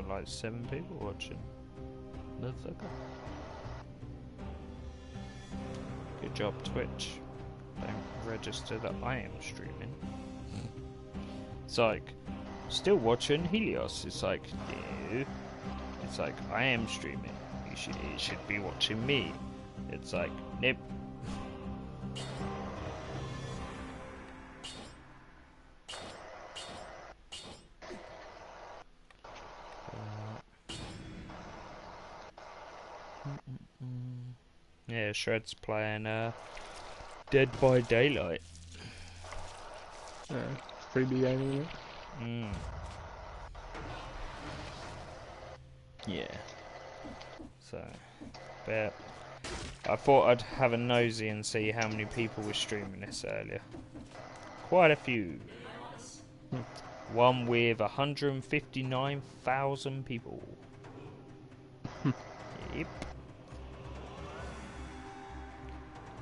got like 7 people watching. Motherfucker. Good job, Twitch. Don't register that I am streaming. It's like, still watching Helios. It's like, no. It's like, I am streaming. You should be watching me. It's like, nope. Yeah, Shred's playing Dead by Daylight. Yeah, 3D game, isn't it? Mm. Yeah. So, but I thought I'd have a nosy and see how many people were streaming this earlier. Quite a few. One with 159,000 people. Yep.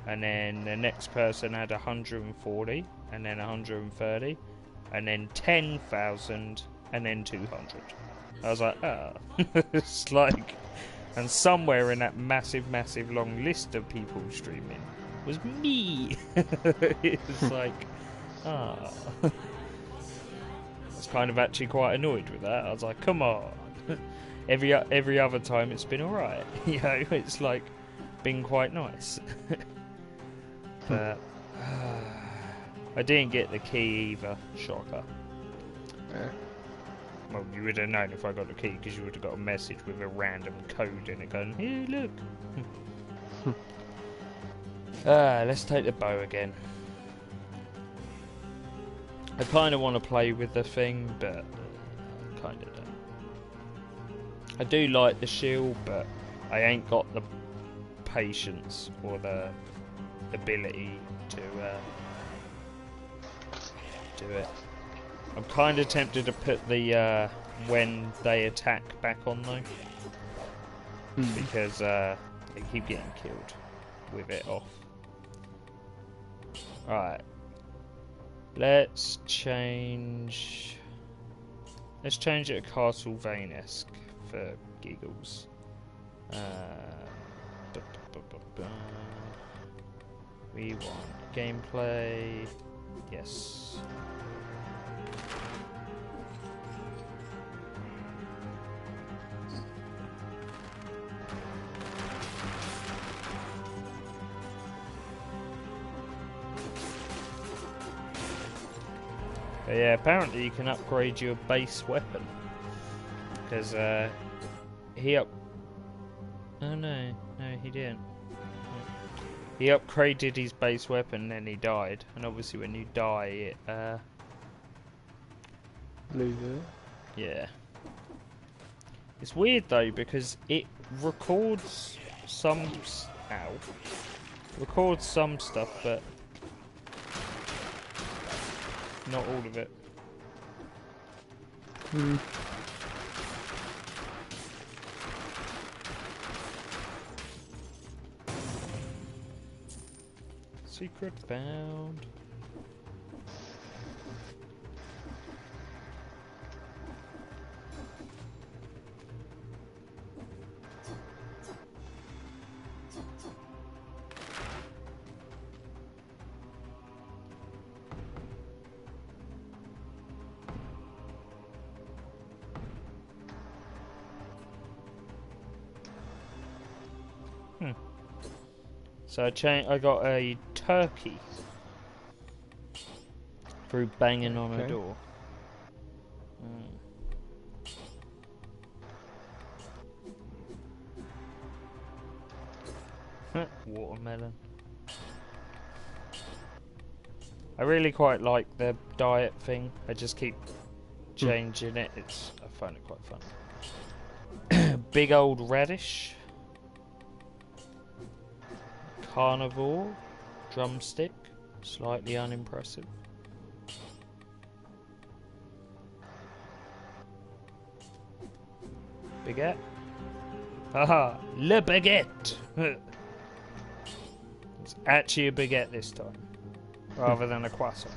And then the next person had 140, and then 130, and then 10,000, and then 200. I was like, ah. It's like, and somewhere in that massive, massive long list of people streaming was me. It was like, ah. I was kind of actually quite annoyed with that. I was like, come on. Every other time it's been alright. You know, it's like been quite nice. But I didn't get the key either. Shocker. Yeah. Well, you would have known if I got the key because you would have got a message with a random code in it going, here, look. Let's take the bow again. I kind of want to play with the thing, but I kind of don't. I do like the shield, but I ain't got the patience or the ability to do it. I'm kind of tempted to put the when they attack back on though, because they keep getting killed with it off. Right, let's change it to Castlevania-esque for giggles. We want gameplay. Yes. But yeah, apparently you can upgrade your base weapon. Because he up. Oh no, he didn't. He upgraded his base weapon and then he died. And obviously when you die, it Lose it. yeah. It's weird though because it records some stuff, but not all of it. Secret found. So I got a turkey through banging on a door. Watermelon. I really quite like the diet thing. I just keep changing it. I find it quite fun. Big old radish. Carnivore. Drumstick. Slightly unimpressive. Baguette. Haha, le baguette. It's actually a baguette this time, rather than a croissant.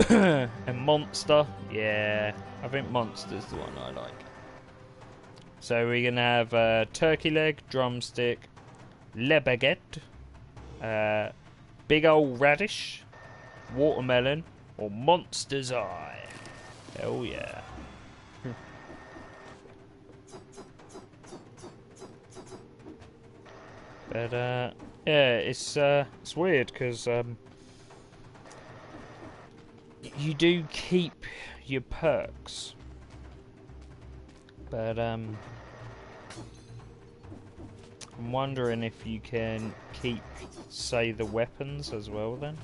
And Monster, yeah, I think Monster's the one I like. So we're gonna have turkey leg, drumstick, le baguette, big old radish, watermelon, or Monster's eye. Hell yeah. But yeah, it's weird because you do keep your perks, but I'm wondering if you can keep, say, the weapons as well then,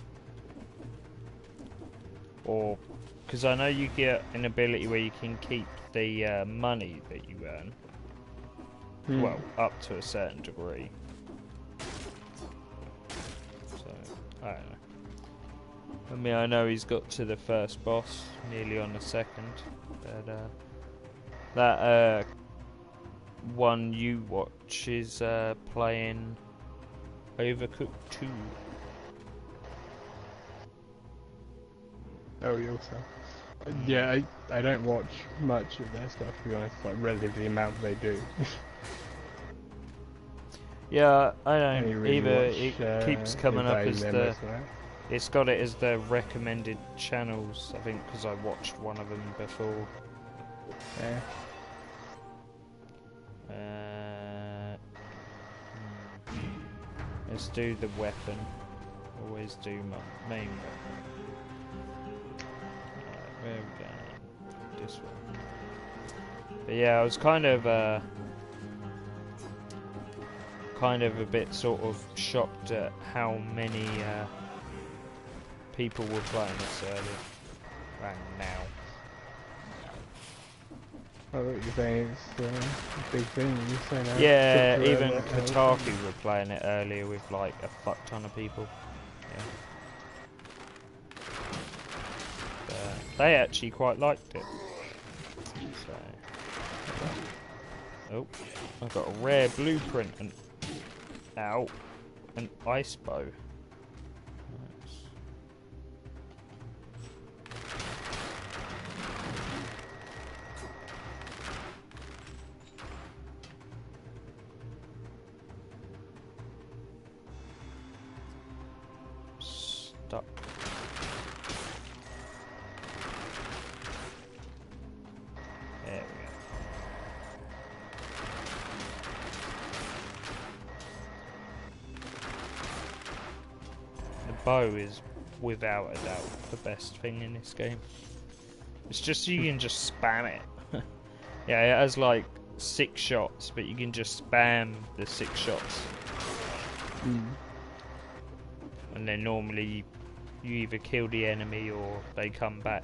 or because I know you get an ability where you can keep the money that you earn. Well, up to a certain degree. So, I don't know. I mean, I know he's got to the first boss, nearly on the second. But, that, one you watch is, playing Overcooked 2. Oh, you also. Yeah, I don't watch much of their stuff, to be honest, like, relative to the amount they do. Yeah, I don't Only really either. watch, It keeps coming up as Evade, the... most of that. It's got it as the recommended channels, I think, because I watched one of them before. Yeah. Let's do the weapon. Always do my main weapon. Where are we going? This one. But yeah, I was kind of a bit sort of shocked at how many people were playing this early. Right now. I what you're saying, it's a big thing. You're saying that Yeah, even Kotaku were playing it earlier with like a fuck ton of people. Yeah. But they actually quite liked it. So. Oh, I got a rare blueprint and an ice bow. Nice. Stuck. There we go. The bow is without a doubt the best thing in this game. It's just you can just spam it. Yeah, it has like 6 shots, but you can just spam the 6 shots. And then normally you either kill the enemy or they come back.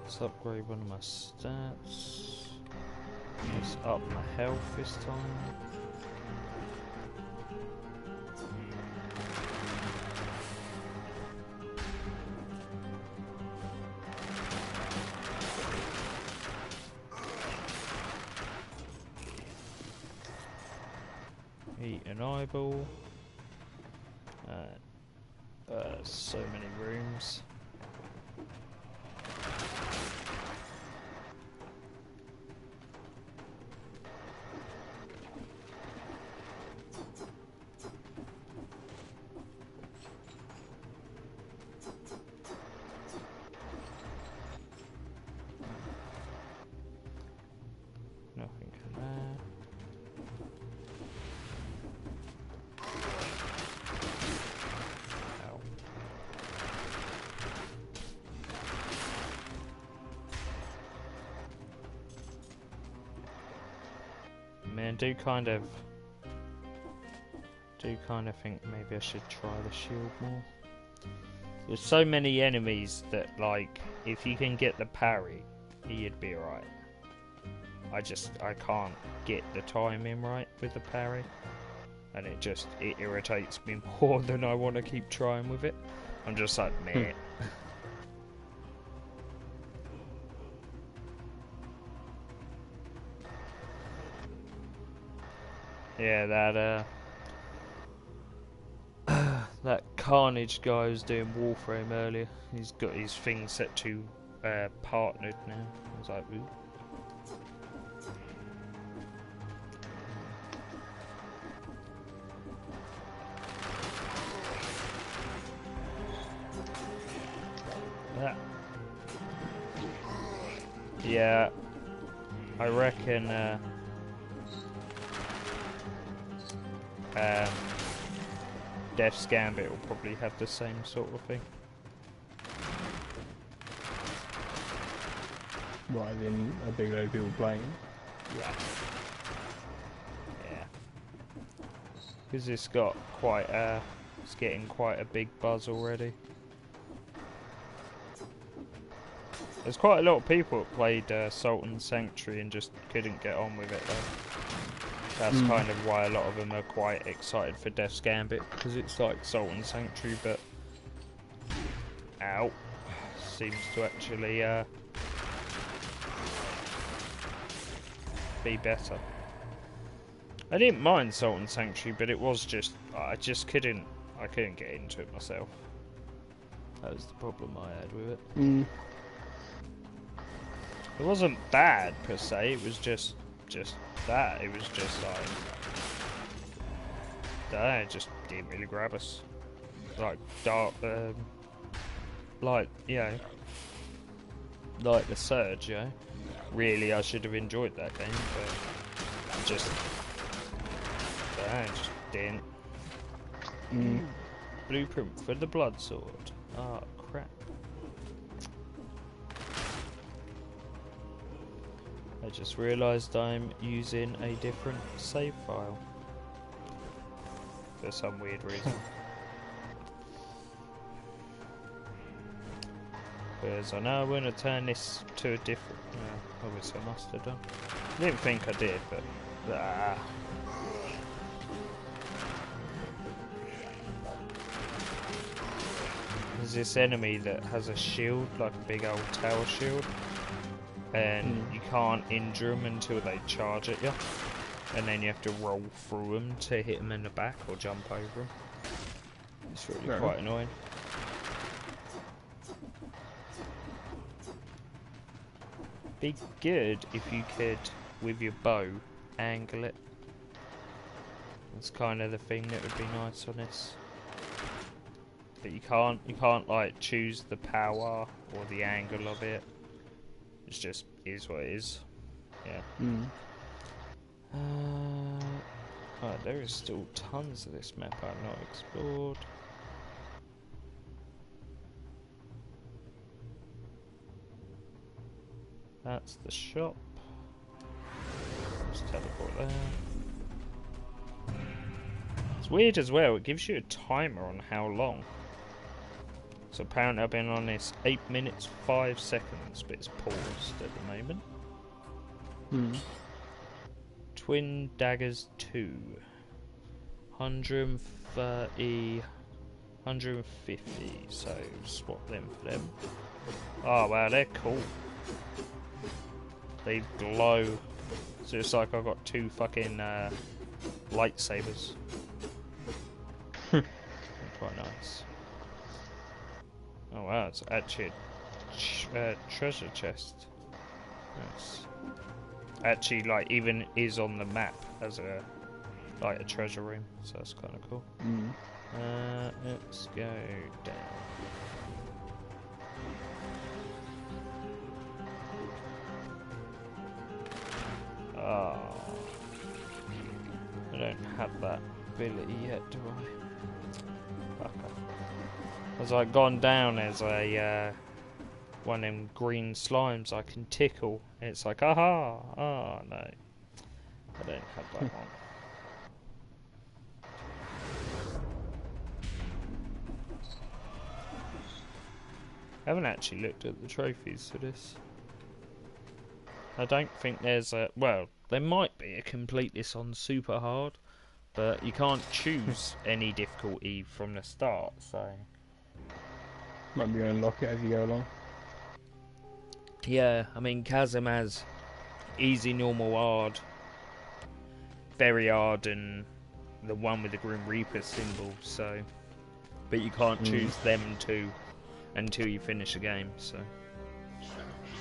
Let's upgrade one of my stats. Let's up my health this time. Eat an eyeball. So many rooms. Nothing in there. Ow. Man, do kind of think maybe I should try the shield more. There's so many enemies that, like, if you can get the parry, you'd be alright. I can't get the timing right with the parry. and it irritates me more than I want to keep trying with it. I'm just like, meh. Yeah, that Carnage guy was doing Warframe earlier. He's got his thing set to partnered now. I was like, ooh. Yeah, I reckon Death's Gambit will probably have the same sort of thing. Rather than a big load of people playing. Yeah. Yeah. Because it's got quite it's getting quite a big buzz already. There's quite a lot of people that played Sultan Sanctuary and just couldn't get on with it though. That's kind of why a lot of them are quite excited for Death's Gambit, because it's like Sultan Sanctuary but seems to actually be better. I didn't mind Sultan Sanctuary, but it was just I couldn't get into it myself. That was the problem I had with it. It wasn't bad per se, it was just that. It was just like that, it just didn't really grab us. Like dark like, you know, like the Surge, you know. Really I should have enjoyed that game, but just didn't. Blueprint for the Blood Sword. Oh crap. I just realised I'm using a different save file for some weird reason. Because I know I'm going to turn this to a different... obviously I must have done. I didn't think I did, but... There's this enemy that has a shield, like a big old tower shield. And you can't injure them until they charge at you, and then you have to roll through them to hit them in the back or jump over them. It's really quite annoying. Be good if you could, with your bow, angle it. That's kind of the thing that would be nice on this. But you can't like choose the power or the angle of it. It just is what it is. Yeah. Oh, there is still tons of this map I've not explored. That's the shop. Just teleport there. It's weird as well, it gives you a timer on how long. So apparently I've been on this 8 minutes 5 seconds, but it's paused at the moment. Twin Daggers 2. 130, 150, so swap them for them. Oh wow, they're cool. They glow. So it's like I've got two fucking lightsabers. Quite nice. Oh wow, it's actually a treasure chest. Nice. Actually, like, even is on the map as a treasure room, so that's kind of cool. Let's go down. Oh, I don't have that ability yet, do I? Fucker. As I gone down as a one of them green slimes I can tickle, and it's like, aha! Oh no, I don't have that one. I haven't actually looked at the trophies for this. I don't think there's a... Well, there might be a complete this on super hard, But you can't choose any difficulty from the start, so... Might be unlock it as you go along. Yeah, I mean, Chasm has easy, normal, hard, very hard, and the one with the Grim Reaper symbol, so... But you can't choose them two until you finish the game, so...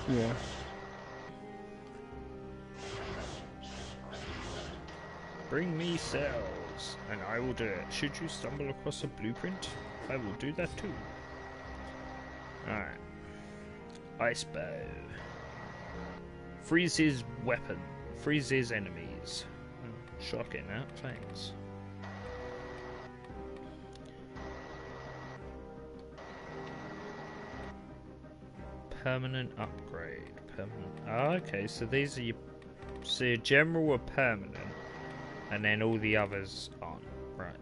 Yeah. Bring me cells, and I will do it. Should you stumble across a blueprint, I will do that too. Alright. Ice bow. Freezes weapon. Freezes enemies. Shocking that, thanks. Permanent upgrade. Permanent. Oh, okay, so these are your... So your general are permanent, and then all the others aren't. Right.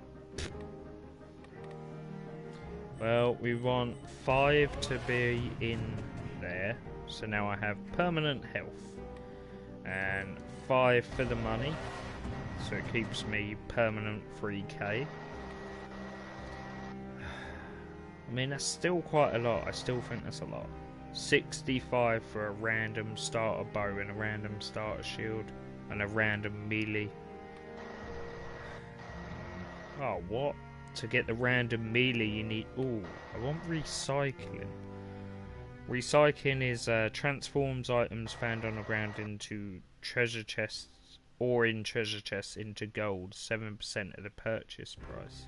Well, we want 5 to be in there. So now I have permanent health. And 5 for the money. So it keeps me permanent 3k. I mean, that's still quite a lot. I still think that's a lot. 65 for a random starter bow and a random starter shield. And a random melee. Oh, what? To get the random melee you need... Ooh, I want recycling. Recycling is transforms items found on the ground into treasure chests or in treasure chests into gold, 7% of the purchase price.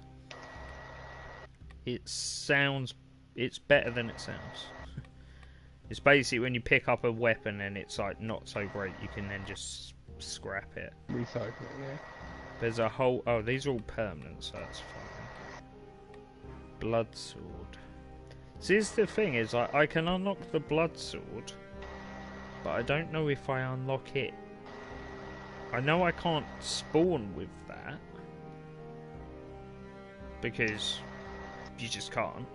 It sounds... It's better than it sounds. It's basically when you pick up a weapon and it's like not so great, you can then just scrap it. Recycle it, yeah. There's a whole... Oh, these are all permanent, so that's fine. Blood sword. See, this the thing is, I can unlock the blood sword, but I don't know if I unlock it. I know I can't spawn with that, because you just can't.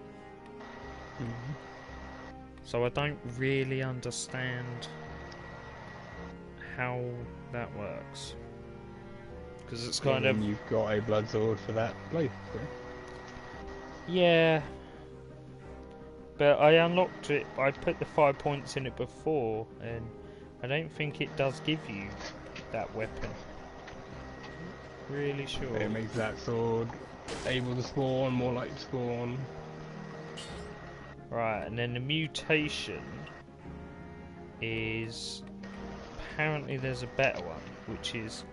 So I don't really understand how that works. Because it's kind of... You've got a blood sword for that place, so. Yeah. But I unlocked it, I put the 5 points in it before, and I don't think it does give you that weapon. Really sure. It makes that sword able to spawn, more like to spawn. Right, and then the mutation is... Apparently there's a better one, which is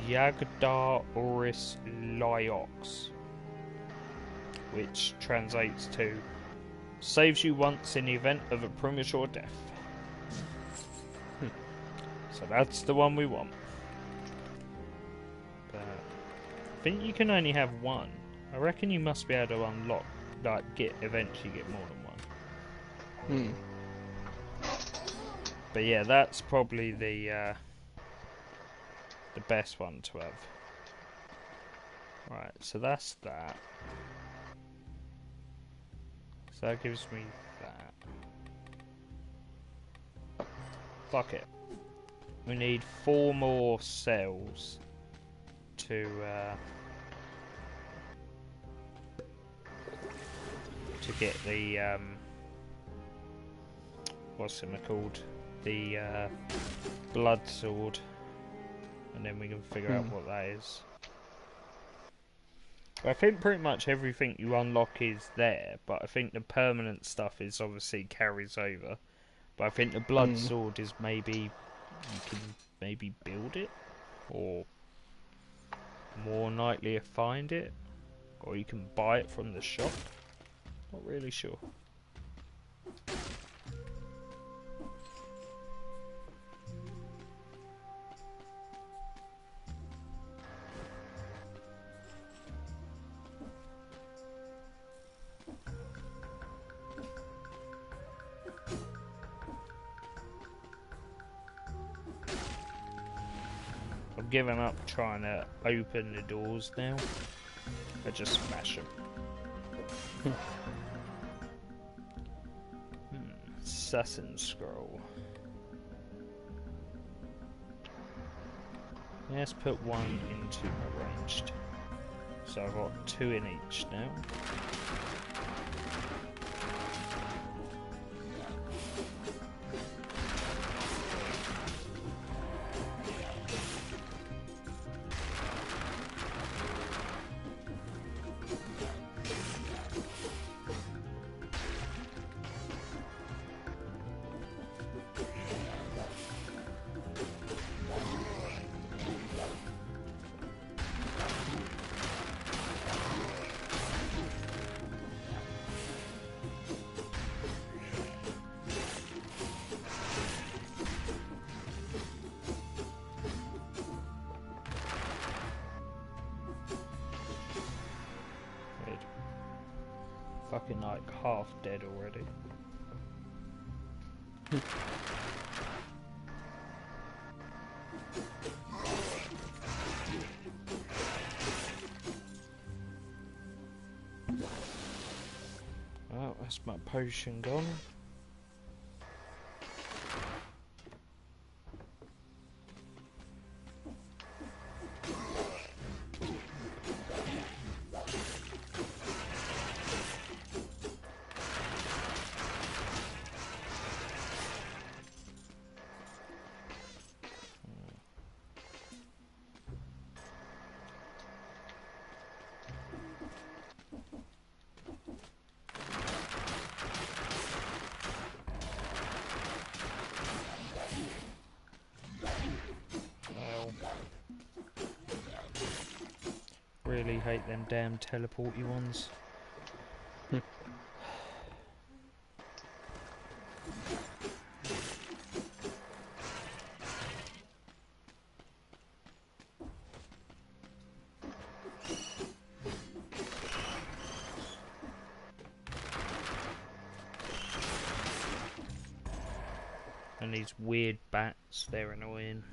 Yagdar Oris Lyox, which translates to saves you once in the event of a premature death. So that's the one we want. But I think you can only have one. I reckon you must be able to unlock, like, eventually get more than one. But yeah, that's probably the best one to have. Right, so that's that. So that gives me that. Fuck it. We need 4 more cells to get the what's it called? The blood sword, and then we can figure out what that is. I think pretty much everything you unlock is there, but I think the permanent stuff is obviously carries over. But I think the blood sword is maybe you can maybe build it, or more likely to find it, or you can buy it from the shop. Not really sure. I've given up trying to open the doors now. I just smash them. Assassin scroll. Let's put one into arranged. So I've got 2 in each now. Fucking like half dead already. Well, that's my potion gone. Really hate them damn teleporty ones. And these weird bats, they're annoying.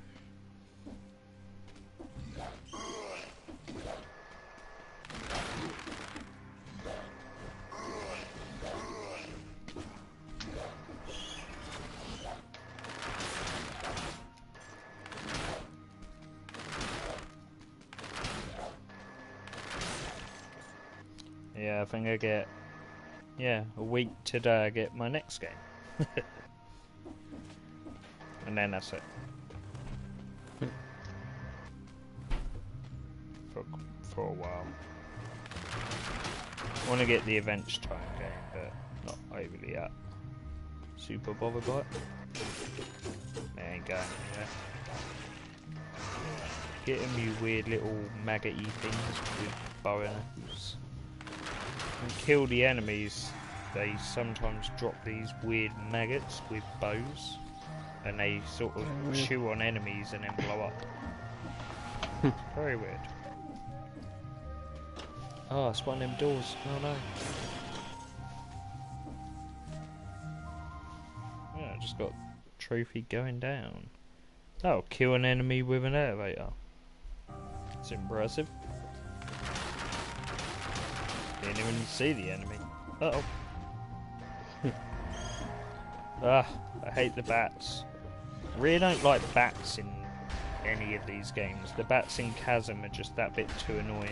Yeah, I think I get, a week today I get my next game. And then that's it. For a while. I want to get the Adventure Time game, but not overly super bothered by it. They ain't going anywhere. Getting you weird little maggoty things with bow and arrows. And kill the enemies, they sometimes drop these weird maggots with bows, and they sort of chew on enemies and then blow up. Very weird. Oh, it's one of them doors. Oh no. Yeah, I just got trophy going down. Oh, kill an enemy with an elevator. It's impressive. Didn't even see the enemy. Uh-oh. I hate the bats. Really don't like bats in any of these games. The bats in Chasm are just that bit too annoying.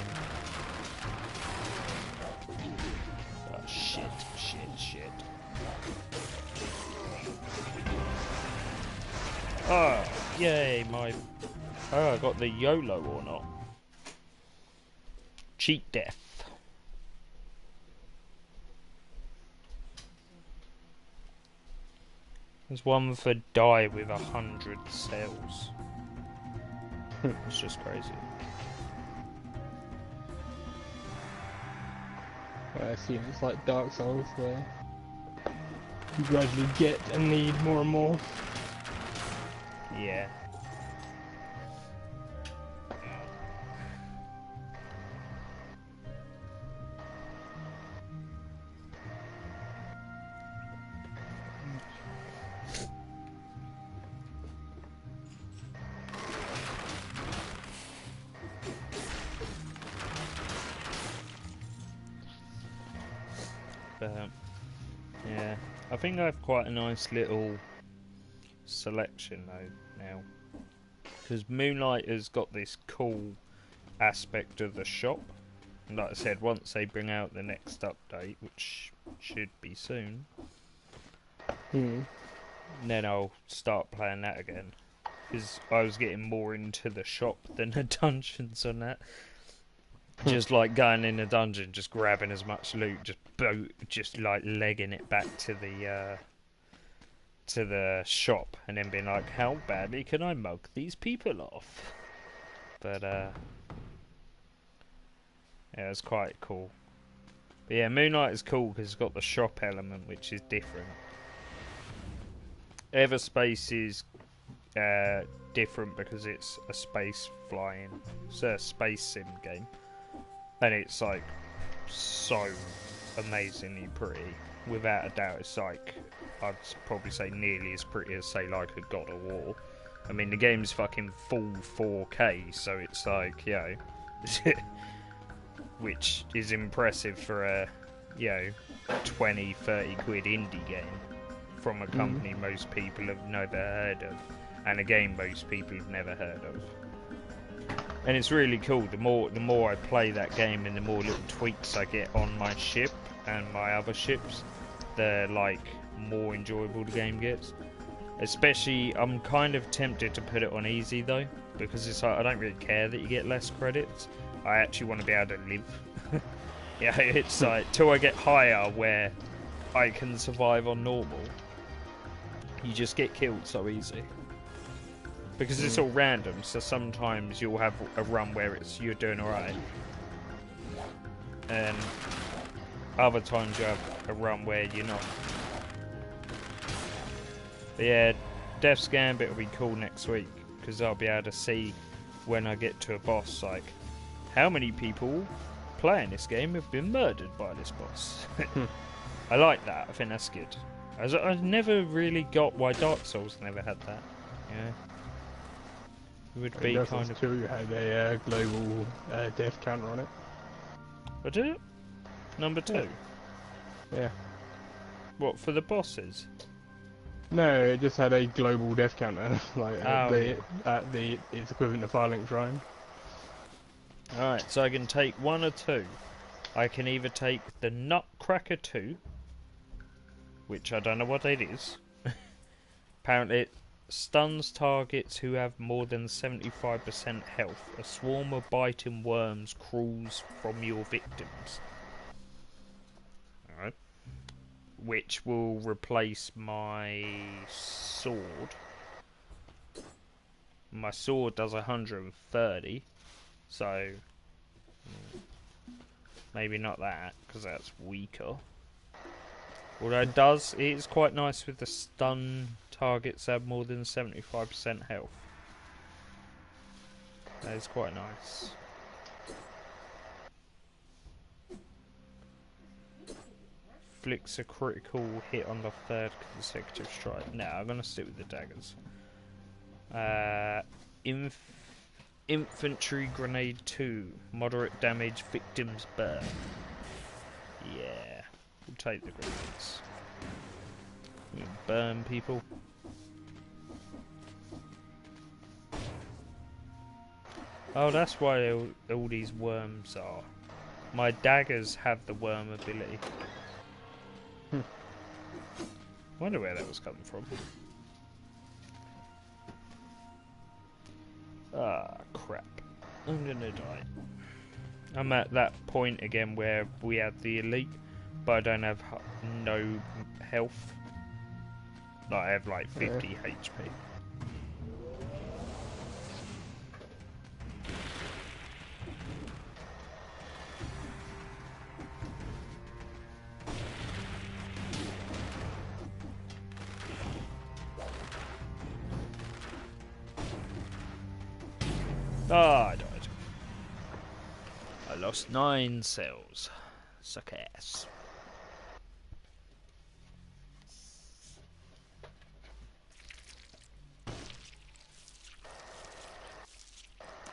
Oh, shit. Oh, yay, Oh, I got the YOLO or not. Cheat death. There's one for die with 100 cells. It's just crazy. I assume it's like Dark Souls where you gradually get and need more and more. Yeah. But yeah, I think I have quite a nice little selection though now, because Moonlight has got this cool aspect of the shop like I said, once they bring out the next update, which should be soon, then I'll start playing that again. Because I was getting more into the shop than the dungeons on that. Just like going in a dungeon, just grabbing as much loot, just like legging it back to the shop, and then being like, how badly can I mug these people off? But yeah, it's quite cool. But yeah, Moon Knight is cool because it's got the shop element, which is different. Everspace is different because it's a space flying, it's a space sim game, and it's like so amazingly pretty. Without a doubt, it's like, I'd probably say nearly as pretty as, say, like a God of War. I mean, the game's fucking full 4K, so it's like, you know, which is impressive for a, you know, 20, 30 quid indie game from a company most people have never heard of, and a game most people have never heard of. And it's really cool. The more I play that game, and the more little tweaks I get on my ship and my other ships, the like more enjoyable the game gets. Especially, I'm kind of tempted to put it on easy though, because it's like I don't really care that you get less credits. I actually want to be able to live. Yeah, it's like till I get higher where I can survive on normal. You just get killed so easy. Because it's all random, so sometimes you'll have a run where you're doing alright. And other times you have a run where you're not. But yeah, Death's Gambit will be cool next week, because I'll be able to see when I get to a boss, like, how many people playing this game have been murdered by this boss. I like that, I think that's good. I never really got why Dark Souls never had that. Yeah. It would be kind of... You had a global death counter on it. I did it? Number 2? Yeah. What, for the bosses? No, it just had a global death counter, like at its equivalent to Firelink Shrine. Alright, so I can take 1 or 2. I can either take the Nutcracker 2, which I don't know what it is. Apparently it stuns targets who have more than 75% health. A swarm of biting worms crawls from your victims. Alright. Which will replace my sword. My sword does 130, so maybe not that, because that's weaker. Although it is quite nice with the stun targets that have more than 75% health. That is quite nice. Flicks a critical hit on the 3rd consecutive strike. Now I'm going to stick with the daggers. Infantry Grenade 2. Moderate damage, victims burn. Yeah. We'll take the grenades. We'll burn people. Oh, that's why all these worms are. My daggers have the worm ability. Wonder where that was coming from. Ah, crap. I'm gonna die. I'm at that point again where we have the elite, but I don't have no health. Like, I have like 50 HP. Ah, I died. I lost 9 cells. Suck ass.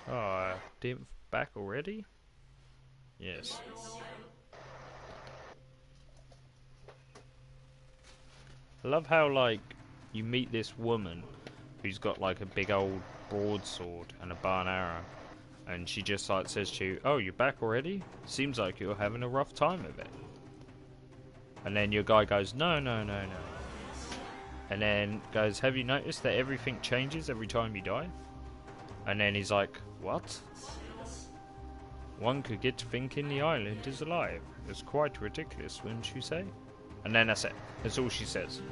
Oh, div back already? Yes. I love how, like, you meet this woman who's got, like, a big old broadsword and a bow and arrow. And she just like says to you, "Oh, you're back already? Seems like you're having a rough time of it." And then your guy goes, "No, no, no, no." And then goes, "Have you noticed that everything changes every time you die?" And then he's like, "What? One could get to thinking the island is alive. It's quite ridiculous, wouldn't you say?" And then that's it. That's all she says.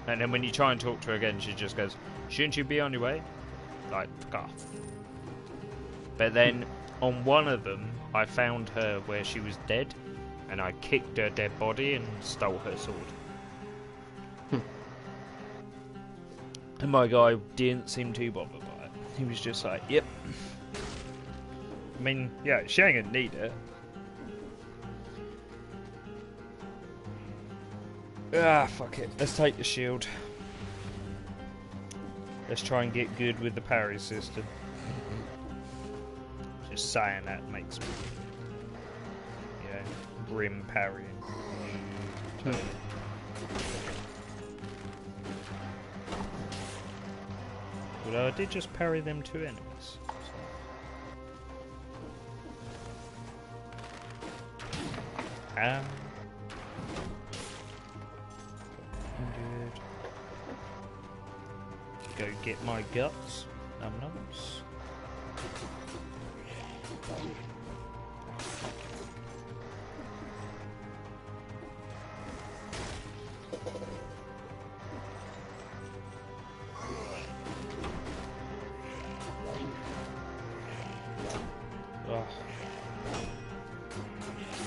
And then when you try and talk to her again, she just goes, "Shouldn't you be on your way?" Like, fuck off. But then, on one of them, I found her where she was dead, and I kicked her dead body and stole her sword. And my guy didn't seem too bothered by it. He was just like, "Yep." I mean, yeah, she ain't gonna need it. Ah, fuck it. Let's take the shield. Let's try and get good with the parry system. Just saying that makes me, you know, grim parrying. Totally. Although I did just parry them 2 enemies. So. Good. Go get my guts. Num nums.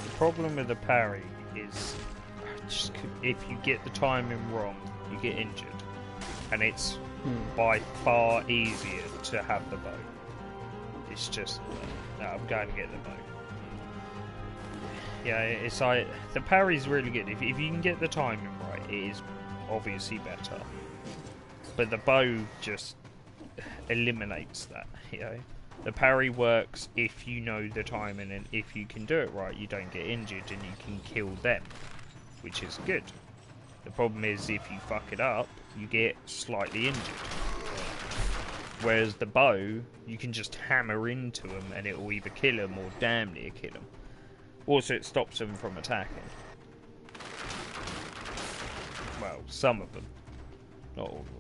The problem with the parry is just if you get the timing wrong, you get injured, and it's by far easier to have the bow. It's just, no, I'm going to get the bow. Yeah, it's like, the parry's really good. If you can get the timing right, it is obviously better. But the bow just eliminates that, you know. The parry works if you know the timing, and if you can do it right, you don't get injured and you can kill them, which is good. The problem is if you fuck it up, you get slightly injured. Whereas the bow, you can just hammer into them and it will either kill them or damn near kill them. Also, it stops them from attacking. Well, some of them. Not all of them.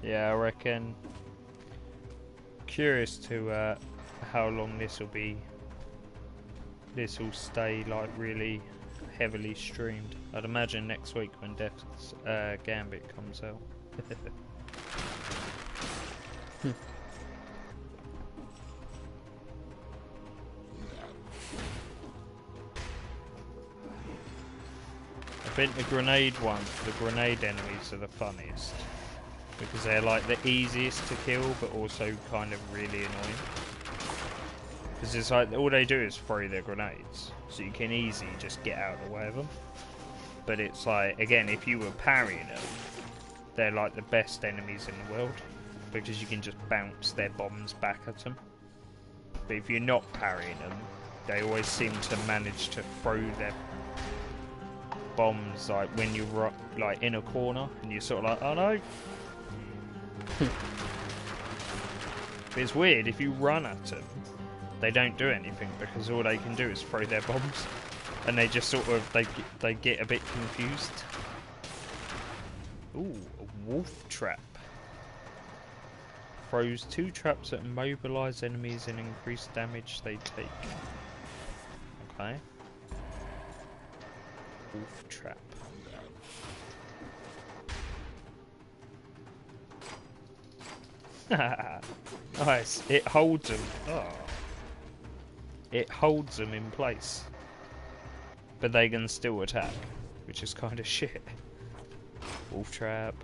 Yeah, I reckon. Curious to how long this will be. This will stay like really heavily streamed. I'd imagine next week when Death's Gambit comes out. I think the grenade enemies are the funniest. Because they're like the easiest to kill, but also kind of really annoying. Because it's like, all they do is throw their grenades. So you can easily just get out of the way of them. But it's like, again, if you were parrying them, they're like the best enemies in the world. Because you can just bounce their bombs back at them. But if you're not parrying them, they always seem to manage to throw their bombs like when you're like in a corner and you're sort of like, "Oh no." It's weird, if you run at them, they don't do anything because all they can do is throw their bombs, and they just sort of they get a bit confused. Ooh, a wolf trap. Throws 2 traps that immobilize enemies and increase damage they take. Okay. Wolf trap. Nice. It holds them. Oh. It holds them in place. But they can still attack, which is kind of shit. Wolf trap.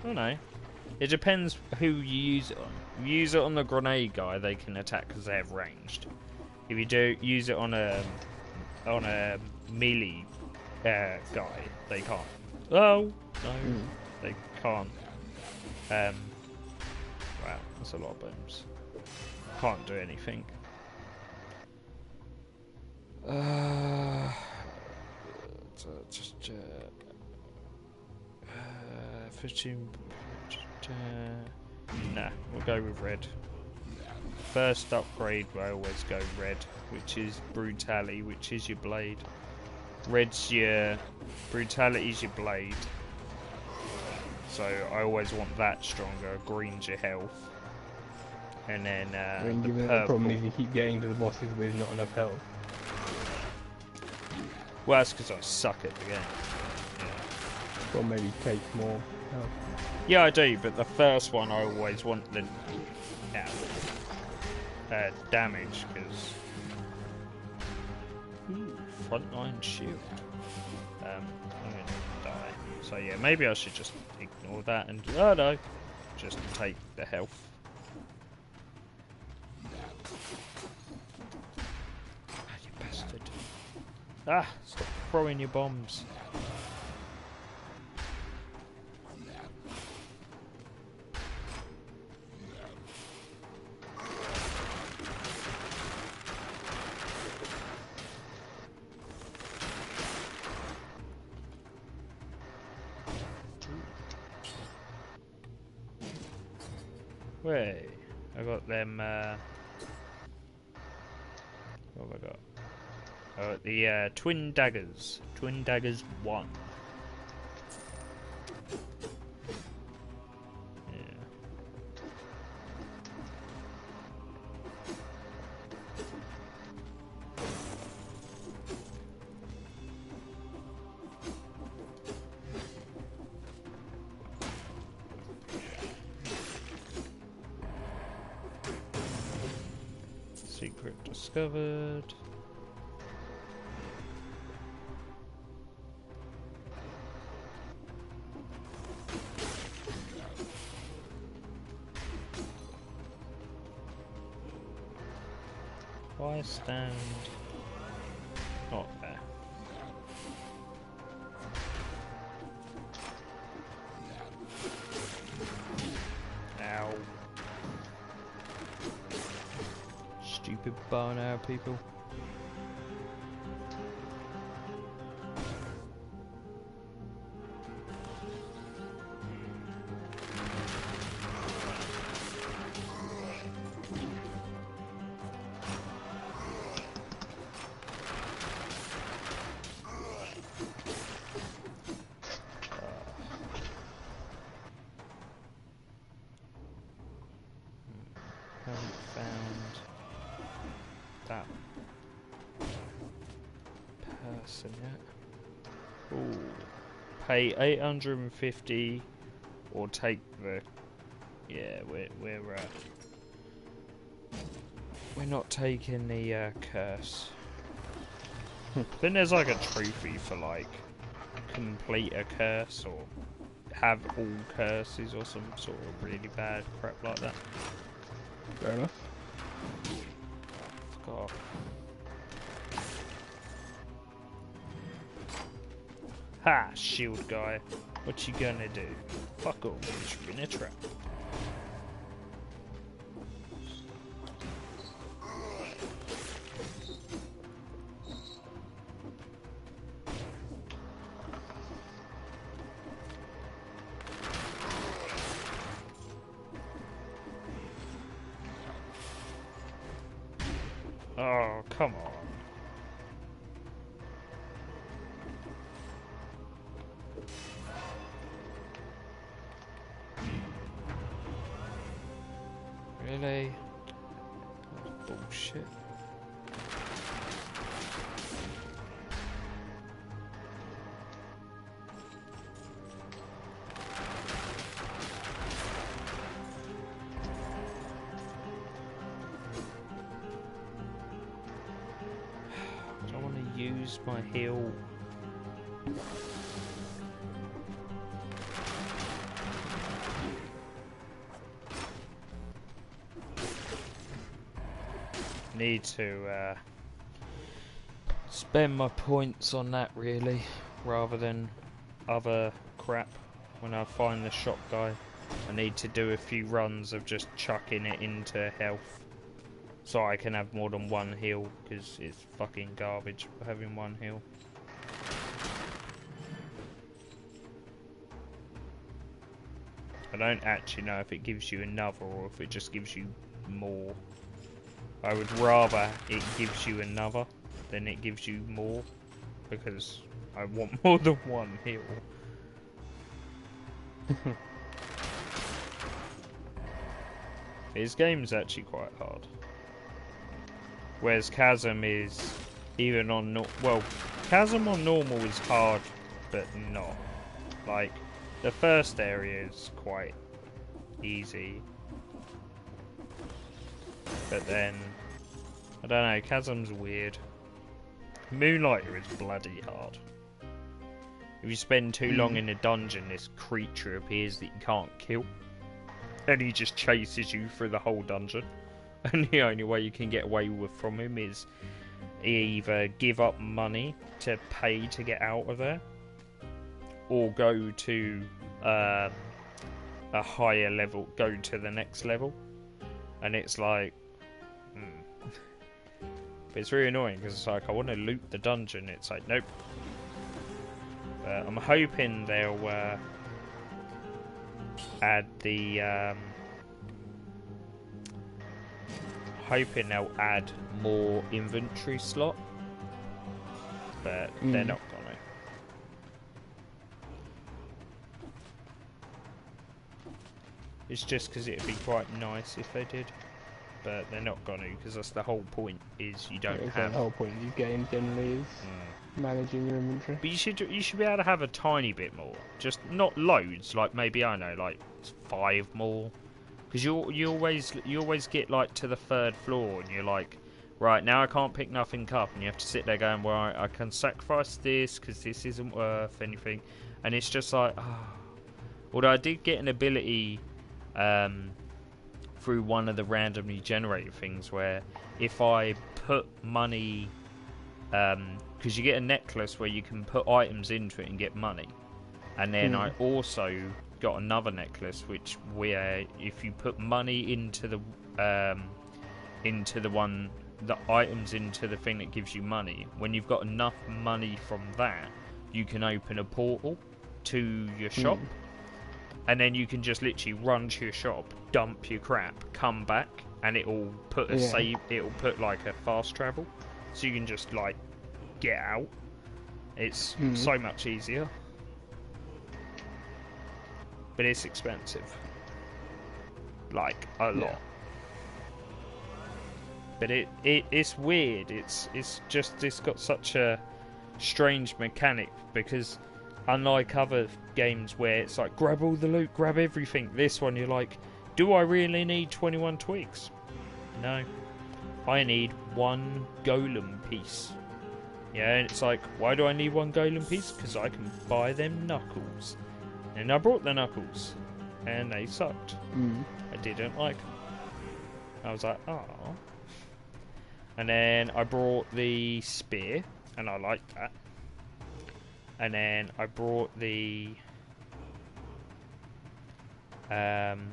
Oh no. It depends who you use it on. If you use it on the grenade guy, they can attack because they have ranged. If you do use it on a melee guy, they can't. Oh no, they can't. Wow, that's a lot of booms. Can't do anything. 15. Nah, we'll go with red. First upgrade, I always go red, which is brutality, which is your blade. Red's your brutality's your blade. So I always want that stronger. Green's your health. And then the problem is you keep getting to the bosses with not enough health. Well, that's because I suck at the game. Or maybe take more health. Yeah, I do, but the first one I always want the damage, because... Frontline shield. I'm going to die. So yeah, maybe I should just ignore that and... Oh no! Just take the health. You bastard. Ah! Stop throwing your bombs. Wait, I got them, what have I got? I got the, Twin Daggers. Twin Daggers 1. Yeah. Secret discovered. Why stand not there? Ow. Stupid bow and arrow people. Haven't found that person yet. Ooh. Pay 850 or take the... Yeah, we're not taking the curse. Then there's like a trophy for like complete a curse or have all curses or some sort of really bad crap like that. Fair enough. Fuck off. Ha! Shield guy. What you gonna do? Fuck off. You're in a trap. Oh, come on. Really? That's bullshit. I want to use my heal. Need to spend my points on that really, rather than other crap when I find the shop guy. I need to do a few runs of just chucking it into health. So I can have more than one heal, because it's fucking garbage having one heal. I don't actually know if it gives you another or if it just gives you more. I would rather it gives you another than it gives you more, because I want more than one heal. This game's actually quite hard. Whereas Chasm is even on well, Chasm on normal is hard, but not. Like, the first area is quite easy, but then I don't know. Chasm's weird. Moonlighter is bloody hard. If you spend too long in a dungeon, this creature appears that you can't kill, and he just chases you through the whole dungeon. And the only way you can get away from him is either give up money to pay to get out of there, or go to a higher level, go to the next level. And it's like, but it's really annoying because it's like, I want to loot the dungeon. It's like, nope. I'm hoping they'll add the hoping they'll add more inventory slot, but they're not gonna. It's just because it'd be quite nice if they did, but they're not gonna, because that's the whole point. Is you don't have the whole point of your game generally is managing your inventory. But you should be able to have a tiny bit more, just not loads. Like maybe, I know, like 5 more. Because you always get like to the 3rd floor and you're like, right, now I can't pick nothing up, and you have to sit there going, well, I can sacrifice this because this isn't worth anything, and it's just like, although I did get an ability through one of the randomly generated things where if I put money, because you get a necklace where you can put items into it and get money, and then I also got another necklace which where if you put money into the items into the thing that gives you money, when you've got enough money from that, you can open a portal to your shop, and then you can just literally run to your shop, dump your crap, come back, and it'll put a save. It'll put like a fast travel, so you can just like get out. It's so much easier. But it's expensive. Like, a lot. But it's weird. It's got such a strange mechanic, because unlike other games where it's like, grab all the loot, grab everything, this one you're like, do I really need 21 twigs? No. I need 1 golem piece. Yeah, and it's like, why do I need 1 golem piece? Because I can buy them knuckles. And I brought the knuckles, and they sucked. I didn't like them. I was like, oh. And then I brought the spear, and I liked that. And then I brought the and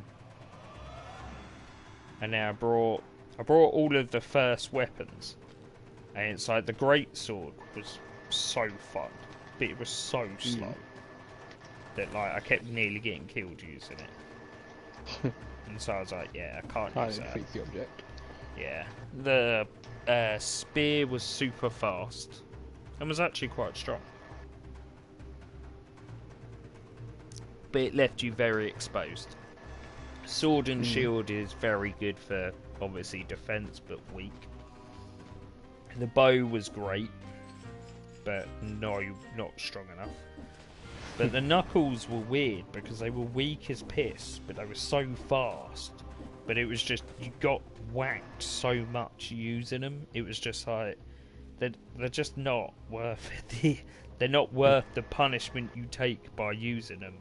then I brought all of the first weapons. And it's like, the greatsword was so fun, but it was so slow that like I kept nearly getting killed using it. And so I was like, yeah, I can't use that. Defeats the object. Yeah, the spear was super fast and was actually quite strong, but it left you very exposed. Sword and shield is very good for obviously defense, but weak. The bow was great, but no, not strong enough. But the knuckles were weird because they were weak as piss, but they were so fast. But it was just, you got whacked so much using them. It was just like, they're just not worth it. They're not worth the punishment you take by using them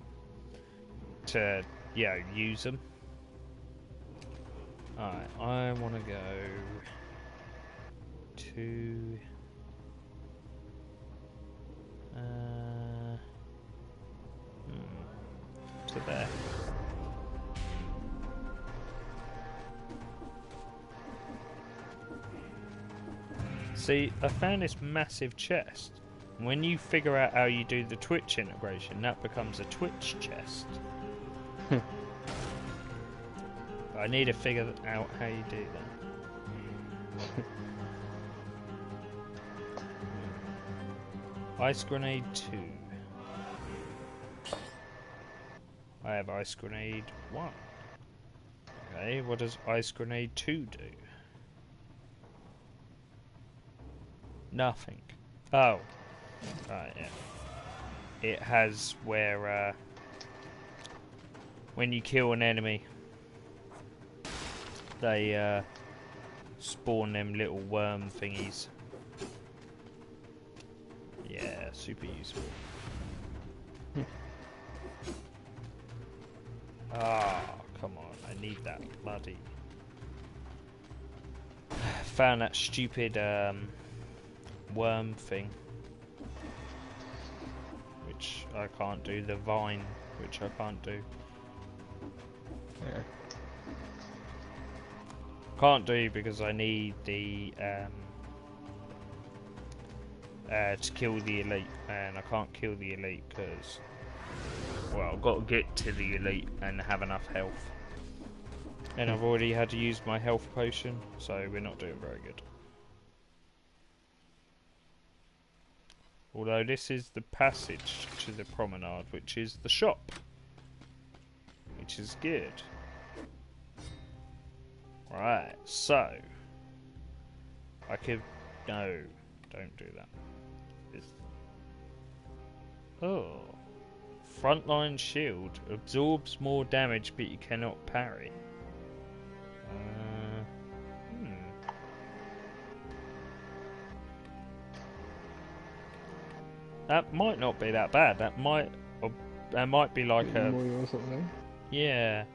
to, use them. Alright, I want to go to there. See, I found this massive chest. When you figure out how you do the Twitch integration, that becomes a Twitch chest. I need to figure out how you do that. Ice Grenade 2. I have Ice Grenade 1. Okay, what does Ice Grenade 2 do? Nothing. Oh. Right, yeah. It has where, when you kill an enemy, they, spawn them little worm thingies. Yeah, super useful. Ah, come on, I need that bloody... Found that stupid, worm thing. Which I can't do, the vine, which I can't do. Yeah. Can't do because I need the, to kill the elite, and I can't kill the elite because, well, I've got to get to the elite and have enough health. And I've already had to use my health potion, so we're not doing very good. Although this is the passage to the promenade, which is the shop. Which is good. Right, so... I could... No, don't do that. Oh. Frontline shield. Absorbs more damage, but you cannot parry. That might not be that bad. That might be like a... More your sort of thing? Yeah.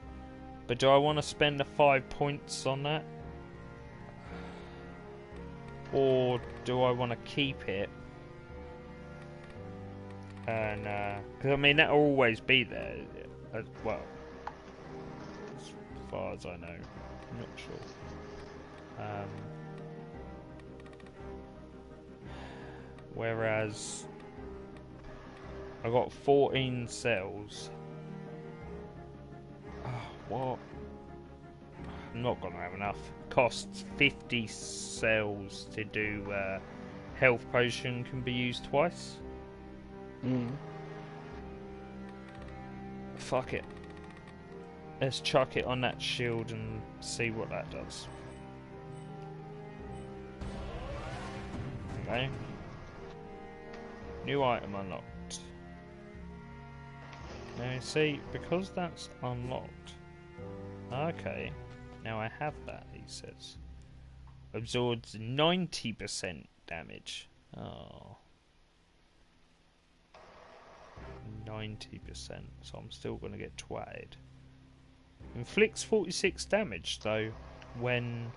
But do I want to spend the 5 points on that? Or do I want to keep it? And, because I mean, that'll always be there. Well, as far as I know. I'm not sure. Whereas... I got 14 cells. Oh, what? I'm not gonna have enough. Costs 50 cells to do health potion can be used twice. Fuck it. Let's chuck it on that shield and see what that does. Okay. New item unlocked. Now you see, because that's unlocked. Okay, now I have that, he says. Absorbs 90% damage. Oh. 90%, so I'm still going to get twatted. Inflicts 46 damage, though, when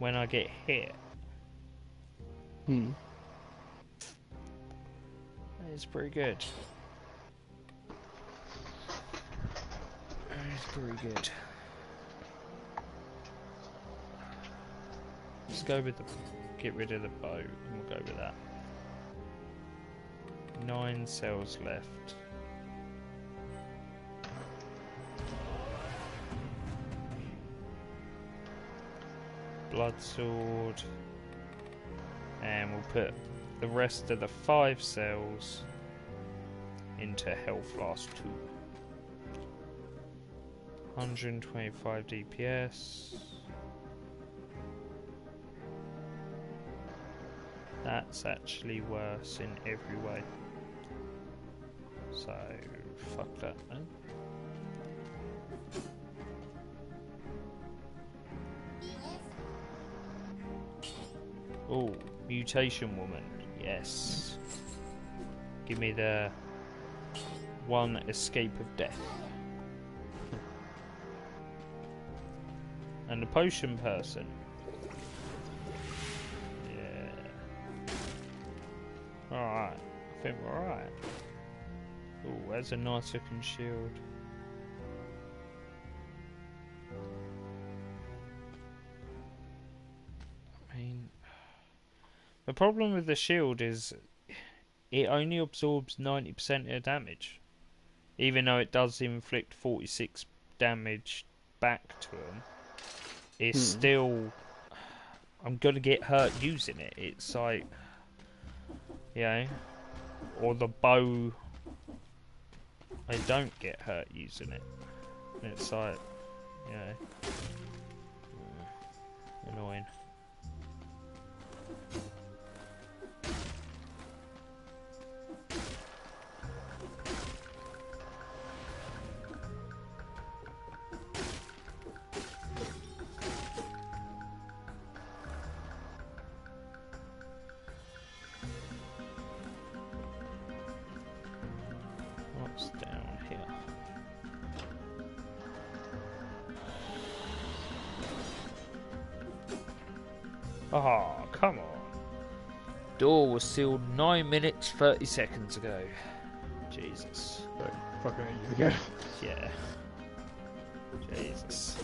I get hit. That is pretty good. It's pretty good. Let's go with the... Get rid of the bow, and we'll go with that. 9 cells left. Blood sword. And we'll put the rest of the 5 cells into Health Flask 2. 125 DPS. That's actually worse in every way. So, fuck that, man. Oh, Mutation Woman. Yes. Give me the one escape of death. And the potion person. Yeah. Alright. I think we're alright. Oh, there's a nice looking shield. I mean, The problem with the shield is it only absorbs 90% of the damage. Even though it does inflict 46 damage back to him, it's still... I'm gonna get hurt using it. It's like... You know... Or the bow... I don't get hurt using it. It's like... You know... Annoying. What's down here? Oh, come on. Door was sealed 9 minutes 30 seconds ago. Jesus. Like, fucking ages ago. Yeah. Jesus.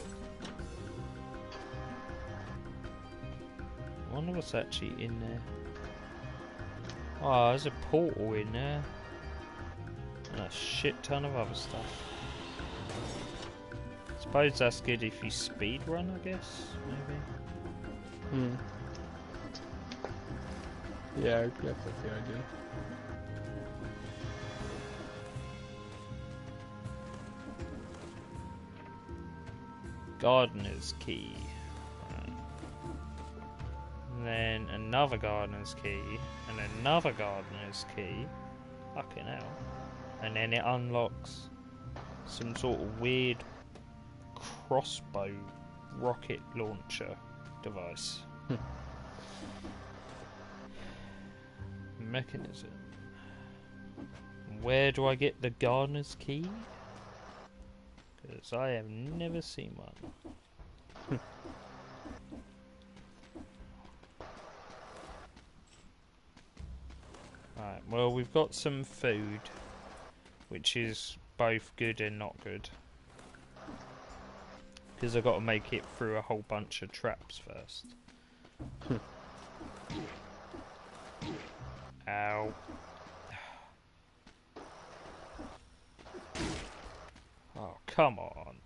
I wonder what's actually in there. Oh, there's a portal in there. And a shit ton of other stuff. Suppose that's good if you speed run, I guess, maybe. Yeah, I guess that's the idea. Gardener's key. And then another gardener's key. And another gardener's key. Fucking hell. And then it unlocks some sort of weird crossbow rocket launcher device. Mechanism. Where do I get the gardener's key? Because I have never seen one. Right, well, we've got some food, which is both good and not good. Because I've got to make it through a whole bunch of traps first. Ow. Oh, come on.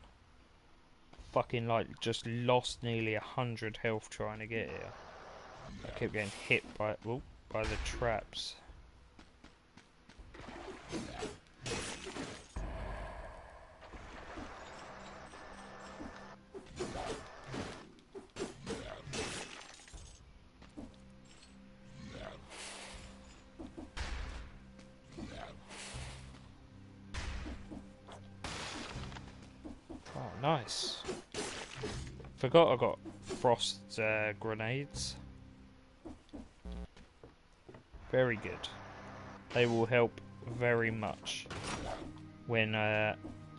Fucking, like, just lost nearly 100 health trying to get here. I kept getting hit by the traps. Oh, nice. Forgot I got frost grenades. Very good. They will help very much when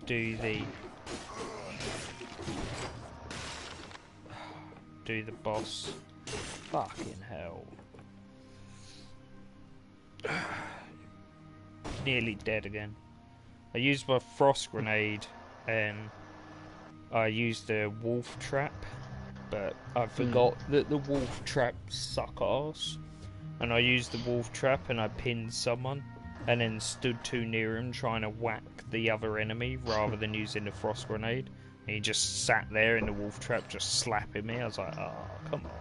do the boss. Fucking hell. Nearly dead again. I used my frost grenade and I used the wolf trap, but I forgot that the wolf trap suck ass. And I used the wolf trap and I pinned someone and then stood too near him trying to whack the other enemy rather than using the frost grenade. And he just sat there in the wolf trap just slapping me. I was like, oh, come on.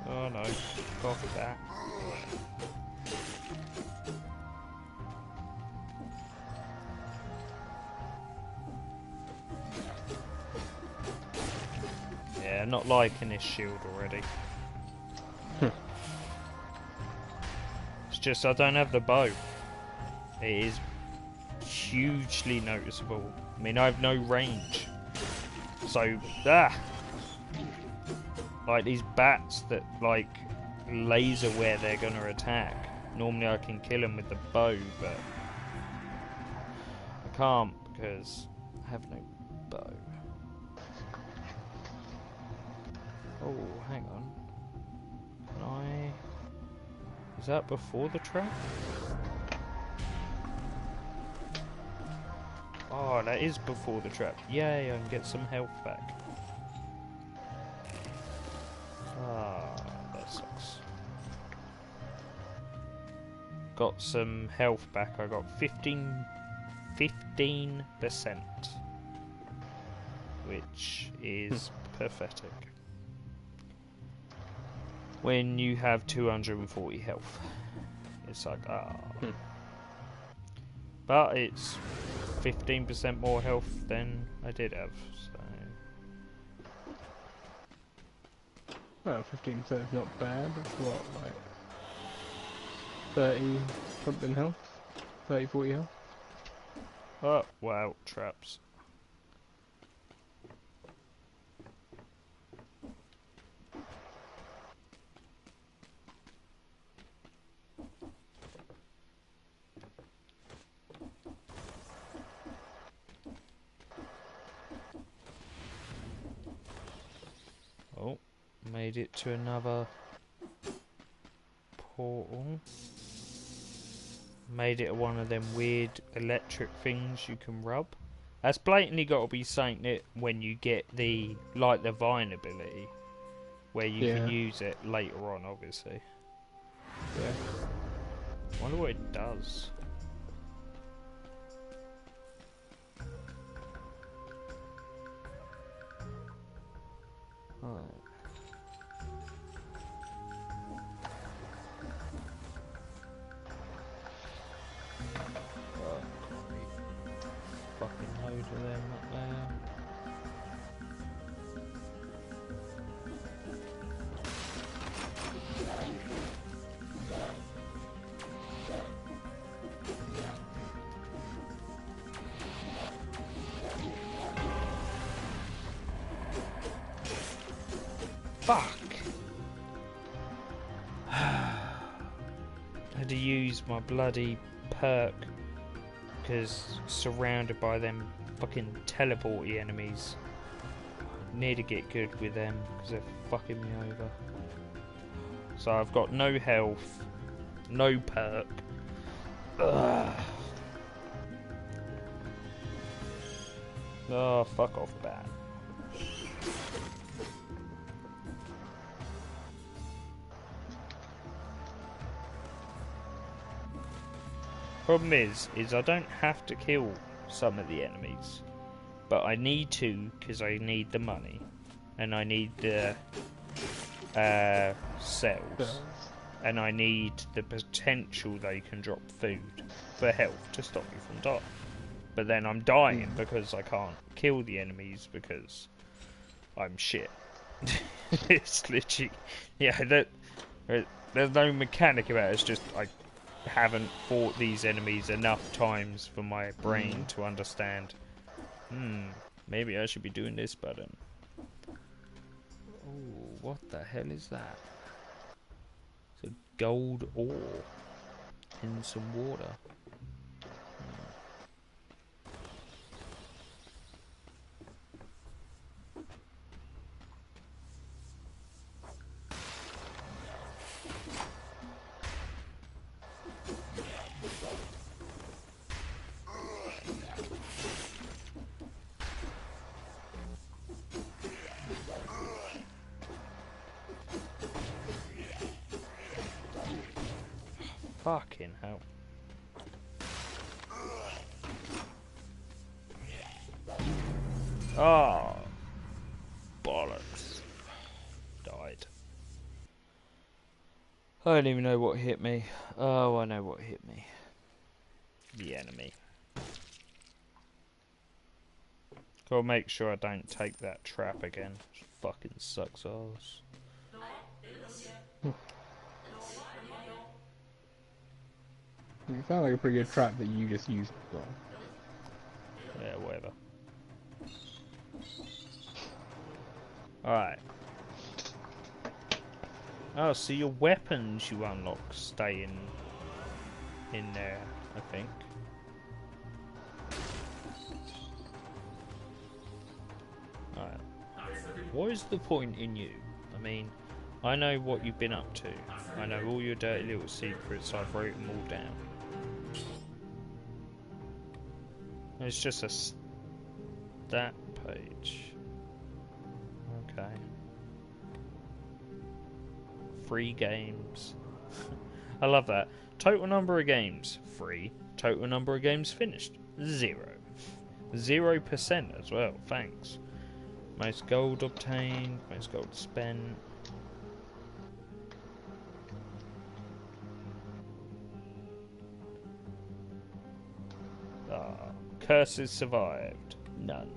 Oh no, cough that. Yeah, I'm not liking this shield already. It's just I don't have the bow. It is hugely noticeable. I mean, I have no range. So, like these bats that, like, laser where they're gonna attack. Normally I can kill them with the bow, but I can't because I have no bow. Oh, hang on. Can I... Is that before the trap? Oh, that is before the trap. Yay, I can get some health back. Ah, that sucks. Got some health back. I got 15%. Which is pathetic. When you have 240 health. It's like, ah. But it's 15% more health than I did have, so... Well, 15% is not bad. That's what, like 30 something health? 30, 40 health? Oh, wow, traps. Oh, made it to another portal. Made it one of them weird electric things you can rub. That's blatantly got to be something that when you get the, like the vine ability, where you can use it later on, obviously. Yeah. I wonder what it does. Oh. Fucking load of them up there. Fuck! Had to use my bloody perk because surrounded by them fucking teleporty enemies. Need to get good with them because they're fucking me over. So I've got no health, no perk. Ugh. Oh, fuck off, bat. Problem is I don't have to kill some of the enemies, but I need to because I need the money, and I need the cells, and I need the potential they can drop food for health to stop me from dying. But then I'm dying because I can't kill the enemies because I'm shit. It's literally, yeah. There's no mechanic about it. It's just I haven't fought these enemies enough times for my brain to understand. Maybe I should be doing this button. Oh, what the hell is that? It's a gold ore in some water. Fucking hell. Oh, bollocks. Died. I don't even know what hit me. Oh, I know what hit me. The enemy. Gotta make sure I don't take that trap again. It fucking sucks ass. You sound like a pretty good trap that you just used as well. Yeah, whatever. Alright. Oh, so your weapons you unlock stay in there, I think. Alright. What is the point in you? I mean, I know what you've been up to. I know all your dirty little secrets. I've wrote them all down. It's just a stat page. Okay. Free games. I love that. Total number of games, free. Total number of games finished, 0. 0% as well, thanks. Most gold obtained, most gold spent. Curses survived, none.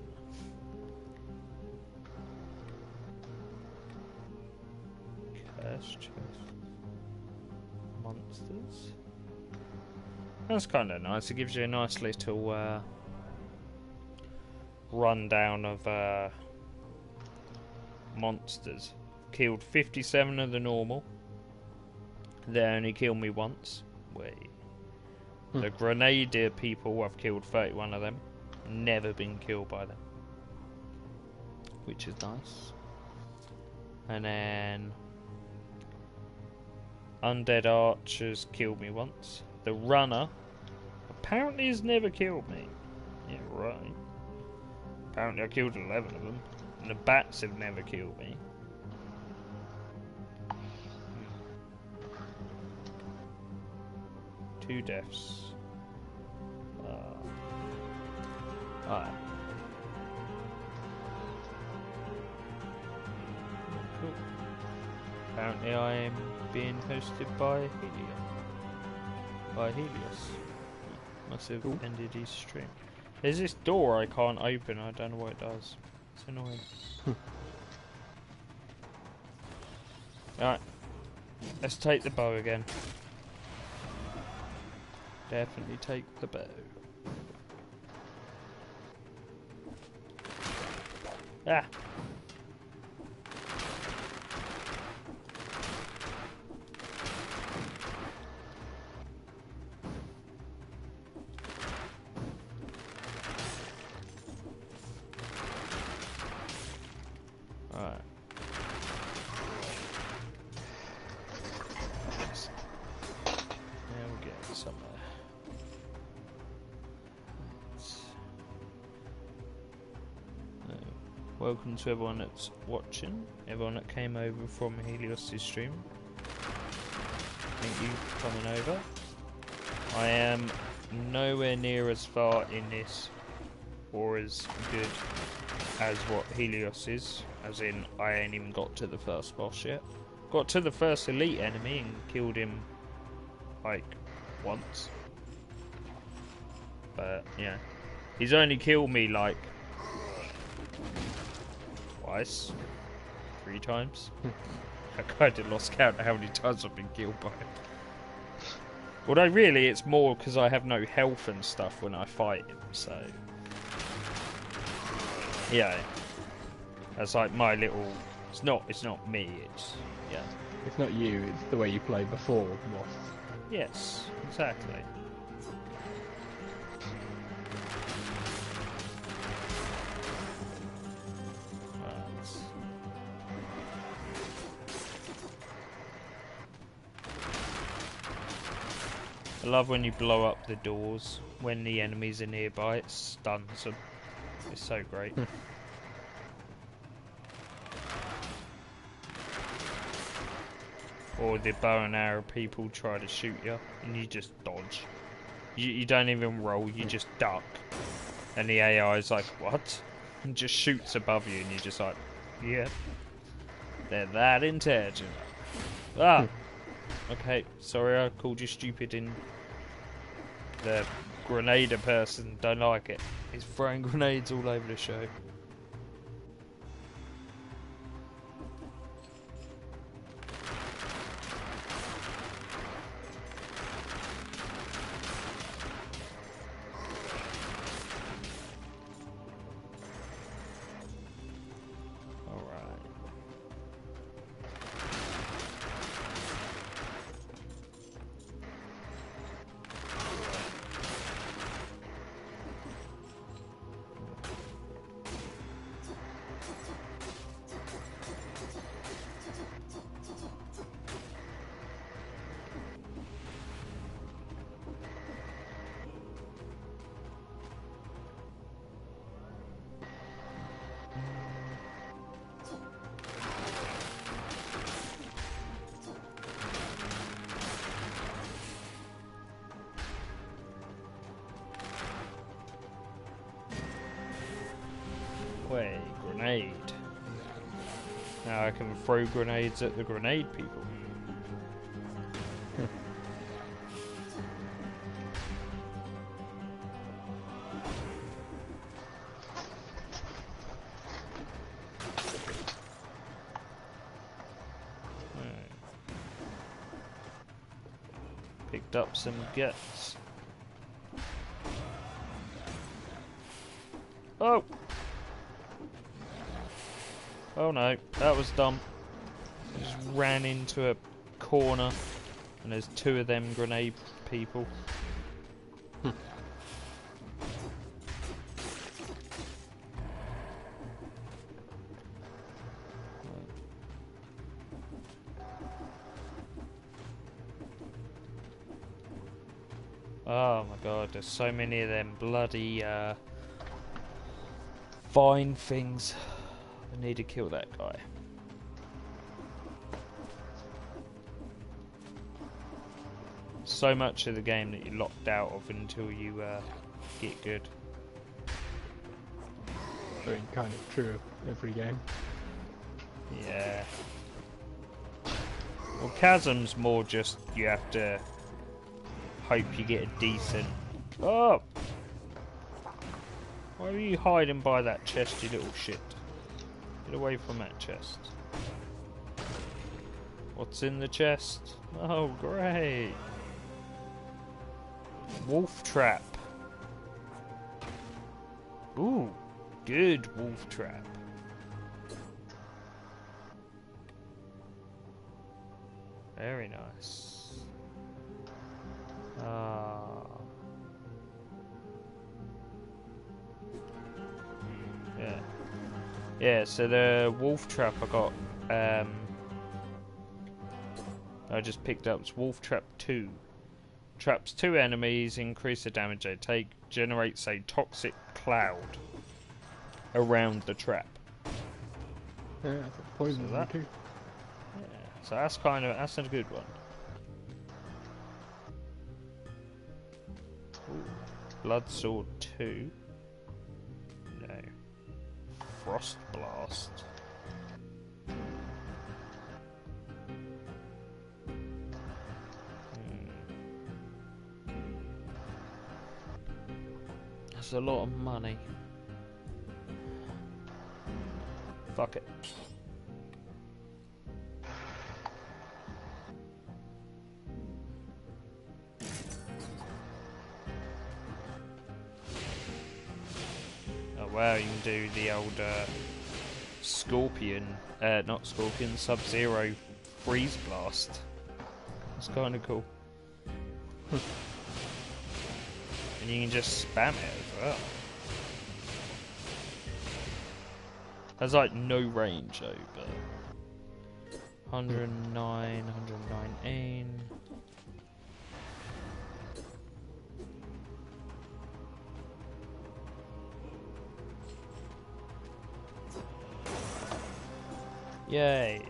Curse chest. Monsters. That's kind of nice. It gives you a nice little rundown of monsters. Killed 57 of the normal. They only killed me once. Wait. The Grenadier people, I've killed 31 of them. Never been killed by them. Which is nice. And then Undead Archers killed me once. The Runner apparently has never killed me. Yeah, right. Apparently I killed 11 of them. And the Bats have never killed me. 2 deaths. Alright. Cool. Apparently I am being hosted by Helios. Must have ended his stream. There's this door I can't open. I don't know what it does. It's annoying. Alright. Let's take the bow again. Definitely take the bow. Ah! Alright. Now we're getting somewhere. Welcome to everyone that's watching, everyone that came over from Helios' stream. Thank you for coming over. I am nowhere near as far in this, or as good as what Helios is, as in I ain't even got to the first boss yet. Got to the first elite enemy and killed him, like, once. But, yeah. He's only killed me, like, twice, 3 times. I kind of lost count of how many times I've been killed by him. Although really it's more because I have no health and stuff when I fight him, so yeah, that's like my little. It's not me. It's yeah. It's not you. It's the way you play before Lost. Yes, exactly. I love when you blow up the doors when the enemies are nearby. It stuns them. It's so great. Or the bow and arrow people try to shoot you and you just dodge. You don't even roll, you just duck. And the AI is like, what? And just shoots above you and you're just like, yeah. They're that intelligent. Ah! Okay, sorry I called you stupid in the Grenadier person. Don't like it. He's throwing grenades all over the show. Wait, grenade. Now I can throw grenades at the grenade people. Picked up some guts. Oh! Oh no, that was dumb. I just ran into a corner and there's two of them grenade people. Oh my god, there's so many of them bloody vine things. I need to kill that guy. So much of the game that you're locked out of until you get good. I mean, kind of true of every game. Yeah. Well, Chasm's more just you have to hope you get a decent... Oh! Why are you hiding by that chest, you little shit? Get away from that chest. What's in the chest? Oh, great! Wolf trap. Ooh, good wolf trap. Very nice. Yeah. Yeah, so the wolf trap I got, I just picked up is Wolf Trap 2. Traps 2 enemies, increase the damage they take, generates a toxic cloud around the trap. Yeah, that's a poison So that, too. yeah, so that's that's a good one. Ooh, Blood Sword 2. No. Frost Blast. That's a lot of money. Fuck it. Oh wow, you can do the old Scorpion, not Scorpion, Sub-Zero Freeze Blast. It's kind of cool. And you can just spam it as well. Has like no range though, but 109, 119. Yay!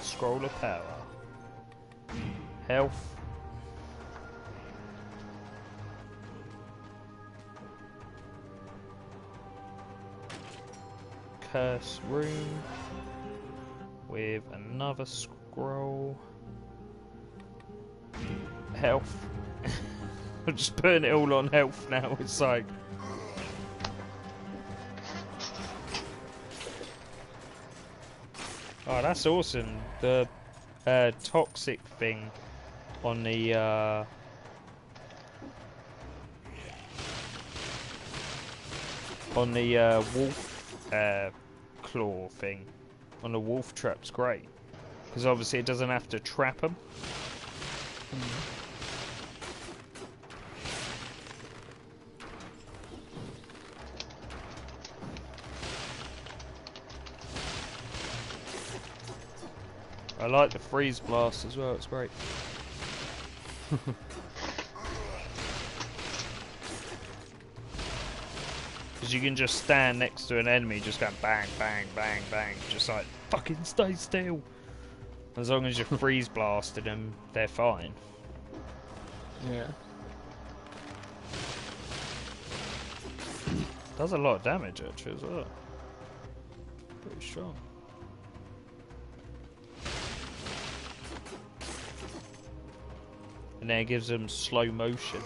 Scroll of power. Health. Curse room with another scroll. Health. I'm just putting it all on health now. It's like oh, that's awesome. The toxic thing on the wolf claw thing on the wolf trap's great because obviously it doesn't have to trap them. I like the freeze blast as well, it's great. Because you can just stand next to an enemy, just go bang, bang, bang, bang, just like, fucking stay still. As long as you're freeze blasting them, they're fine. Yeah. Does a lot of damage actually as well. Pretty strong. And then it gives them slow motion.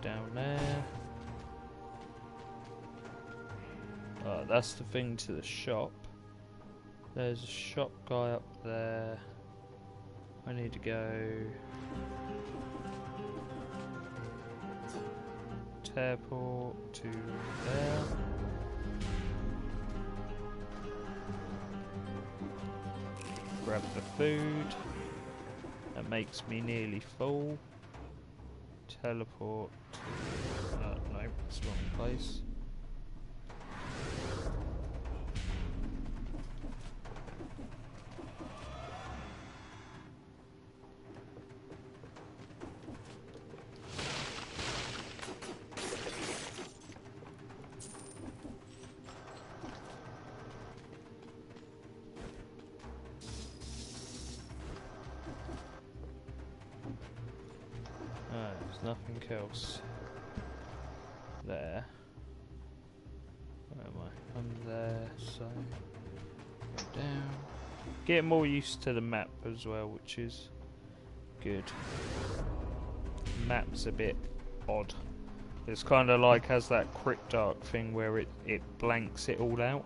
Down there. That's the thing to the shop. There's a shop guy up there. I need to go teleport to there. Grab the food. That makes me nearly full. Teleport to... no, it's the wrong place. There's nothing else there. Where am I? I'm there, so go down. Get more used to the map as well, which is good. Map's a bit odd. It's kind of like has that cryptarch thing where it blanks it all out,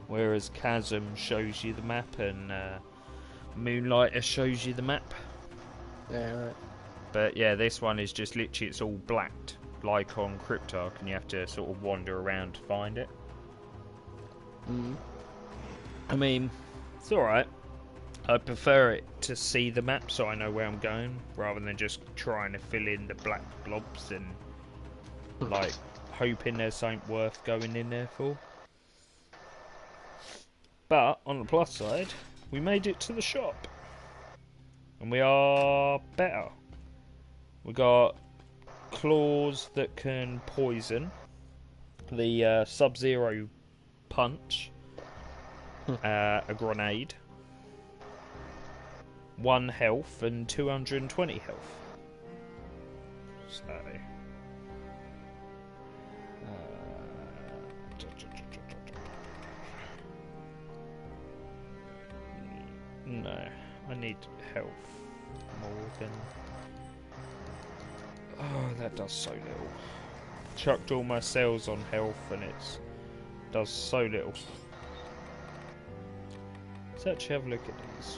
whereas Chasm shows you the map and Moonlighter shows you the map. Yeah, right. But yeah, this one is just literally, it's all blacked, like on Cryptarch, and you have to sort of wander around to find it. I mean, it's alright. I prefer it to see the map so I know where I'm going, rather than just trying to fill in the black blobs and, like, hoping there's something worth going in there for. But, on the plus side, we made it to the shop. And we are better. We got claws that can poison, the Sub-Zero punch, a grenade, 1 health and 220 health. So, no, I need health more than... Oh, that does so little. Chucked all my cells on health and it does so little. Let's actually have a look at these.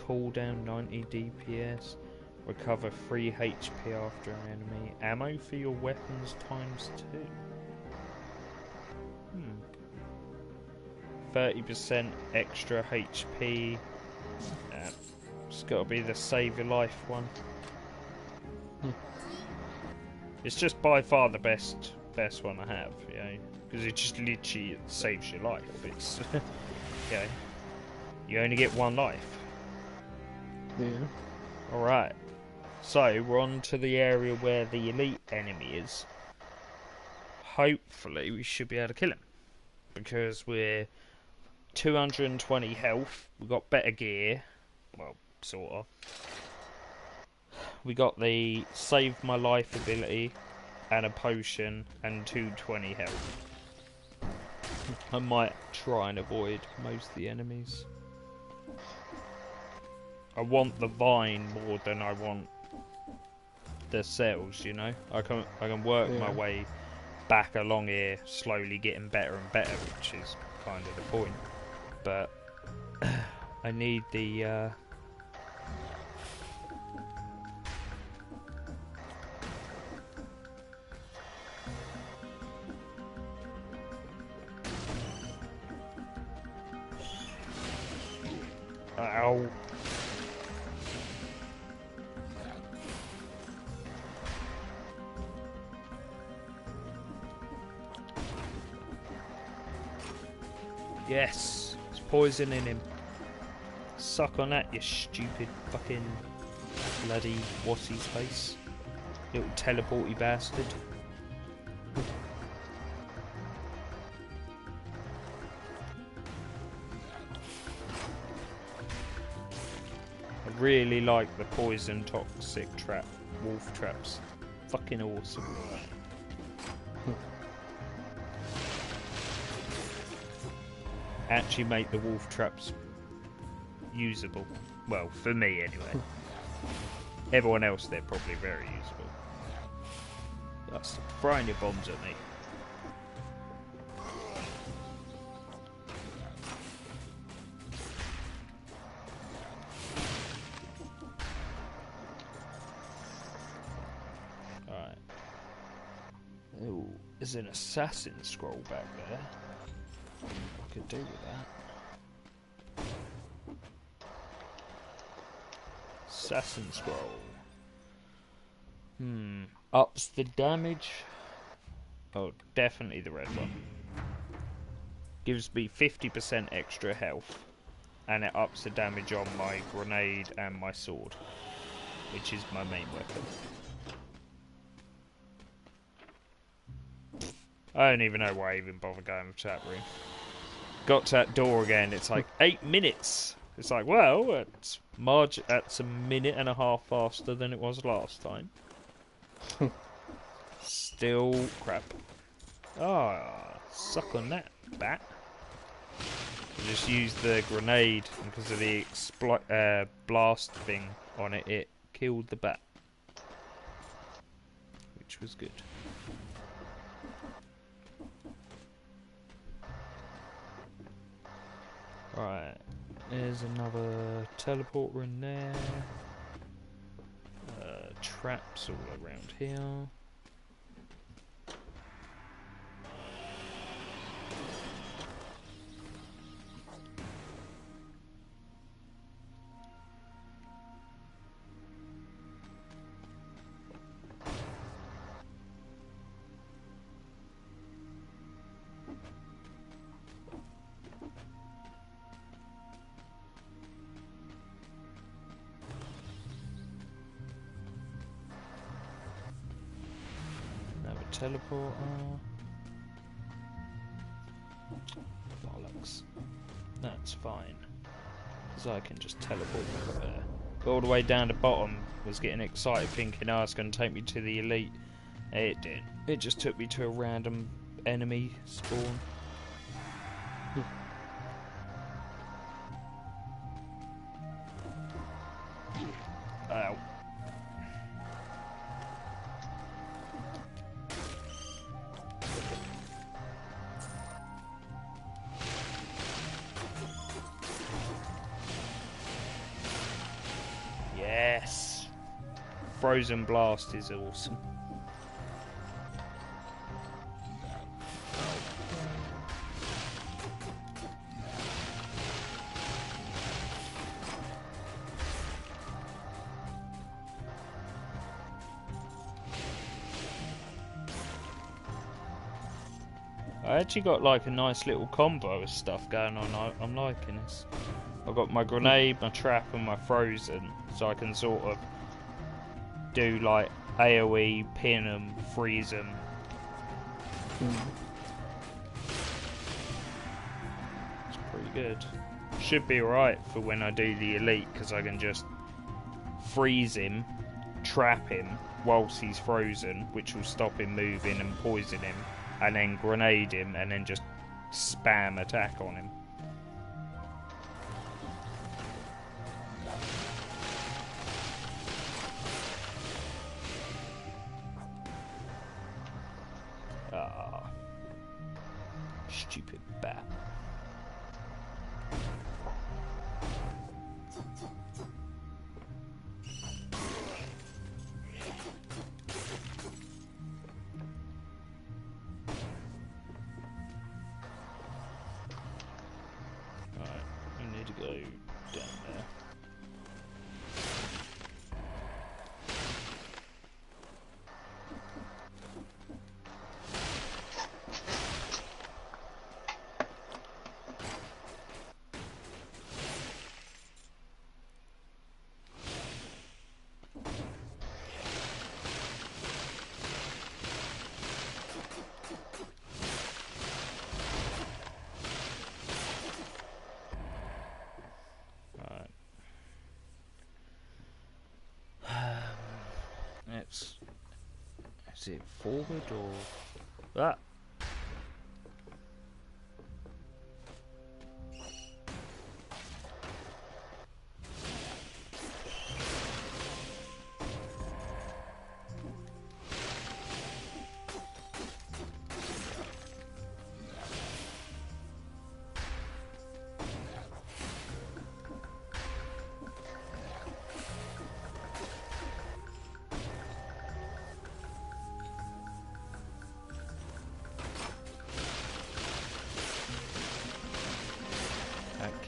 Cooldown 90 DPS. Recover 3 HP after an enemy. Ammo for your weapons ×2. 30% extra HP. It's got to be the save your life one. It's just by far the best one I have, you know, because it just literally saves your life. It's, you know, you only get 1 life. Yeah. Alright, so we're on to the area where the elite enemy is. Hopefully we should be able to kill him, because we're 220 health, we've got better gear, well, sort of. We got the save my life ability and a potion and 220 health. I might try and avoid most of the enemies. I want the vine more than I want the cells, you know. I can work my way back along here, slowly getting better and better, which is kind of the point. But I need the ow. Yes, it's poisoning him. Suck on that, you stupid fucking bloody what's his face. Little teleporty bastard. really like the poison toxic trap, wolf traps. Fucking awesome. Actually make the wolf traps usable. Well, for me anyway. Everyone else, they're probably very usable. That's throwing your bombs at me. Alright. Ooh, there's an assassin scroll back there. I could do with that. Assassin scroll. Ups the damage. Oh, definitely the red one. Gives me 50% extra health. And it ups the damage on my grenade and my sword. Which is my main weapon. I don't even know why I even bother going to that room. Got to that door again, it's like 8 minutes. It's like, well, that's a minute and a half faster than it was last time. Still crap. Ah, suck on that, bat. I just used the grenade, and because of the blast thing on it, it killed the bat. Which was good. Right, there's another teleporter in there. Traps all around here. Teleporter. Bollocks. That's fine. Because I can just teleport back there. All the way down the bottom, was getting excited thinking, oh, it's going to take me to the elite. It didn't. It just took me to a random enemy spawn. Ow. Yes. Frozen Blast is awesome. I actually got like a nice little combo of stuff going on. I'm liking this. I've got my grenade, my trap and my frozen, so I can sort of do like AoE, pin them, freeze them. It's pretty good. Should be alright for when I do the elite, because I can just freeze him, trap him whilst he's frozen, which will stop him moving and poison him, and then grenade him and then just spam attack on him. Ah, stupid bat. Alright, we need to go down there. moves. Is it forward or... Ah!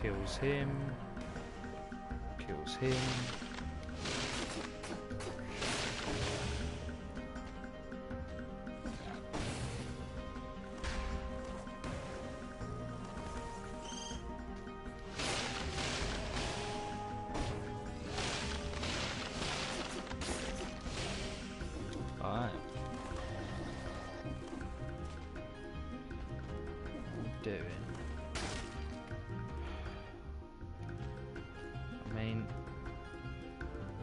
Kills him. Kills him. Alright. What are we doing?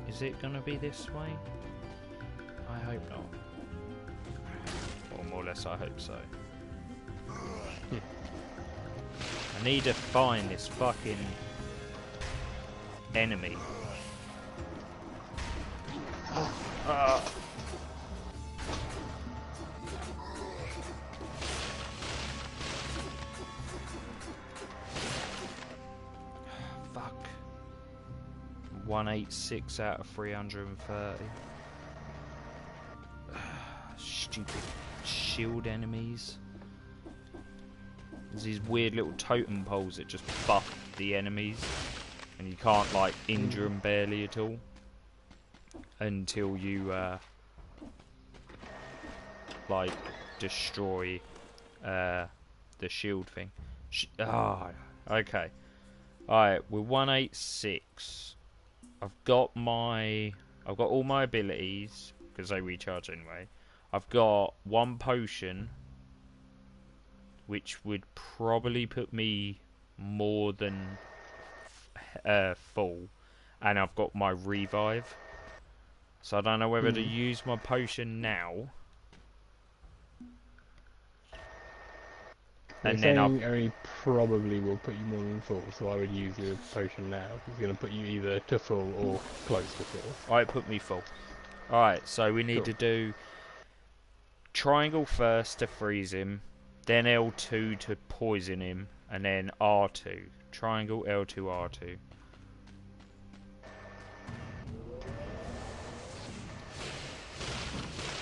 Is it gonna be this way? I hope not. Or more or less I hope so. I need to find this fucking enemy. Fuck. 186 out of 330. Stupid shield enemies. There's these weird little totem poles that just buff the enemies, and you can't like injure them barely at all until you like destroy the shield thing. Okay. Alright, we're 186. I've got all my abilities because they recharge anyway. I've got one potion, which would probably put me more than full, and I've got my revive. So I don't know whether to use my potion now. And then only probably will put you more than full, so I would use your potion now. It's going to put you either to full or close to full. Alright, put me full. Alright, so we need to do triangle first to freeze him, then L2 to poison him, and then R2. Triangle, L2, R2.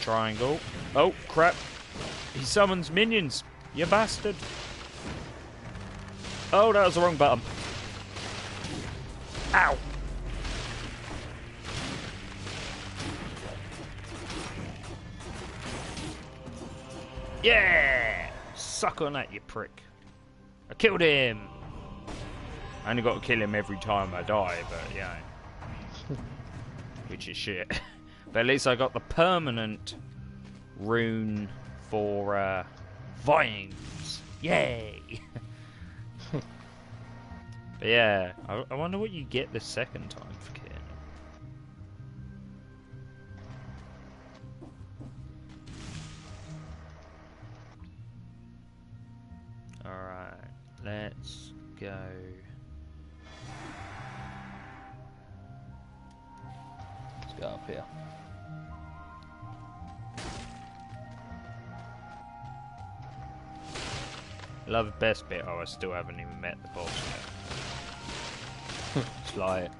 Triangle. Oh, crap. He summons minions. You bastard. Oh, that was the wrong button. Ow. Yeah! Suck on that, you prick. I killed him. I only got to kill him every time I die, but yeah. Which is shit. But at least I got the permanent rune for vines. Yay! But yeah, I wonder what you get the second time for killing him. Alright, let's go. Let's go up here. Love the best bit. Oh, I still haven't even met the boss yet. It's like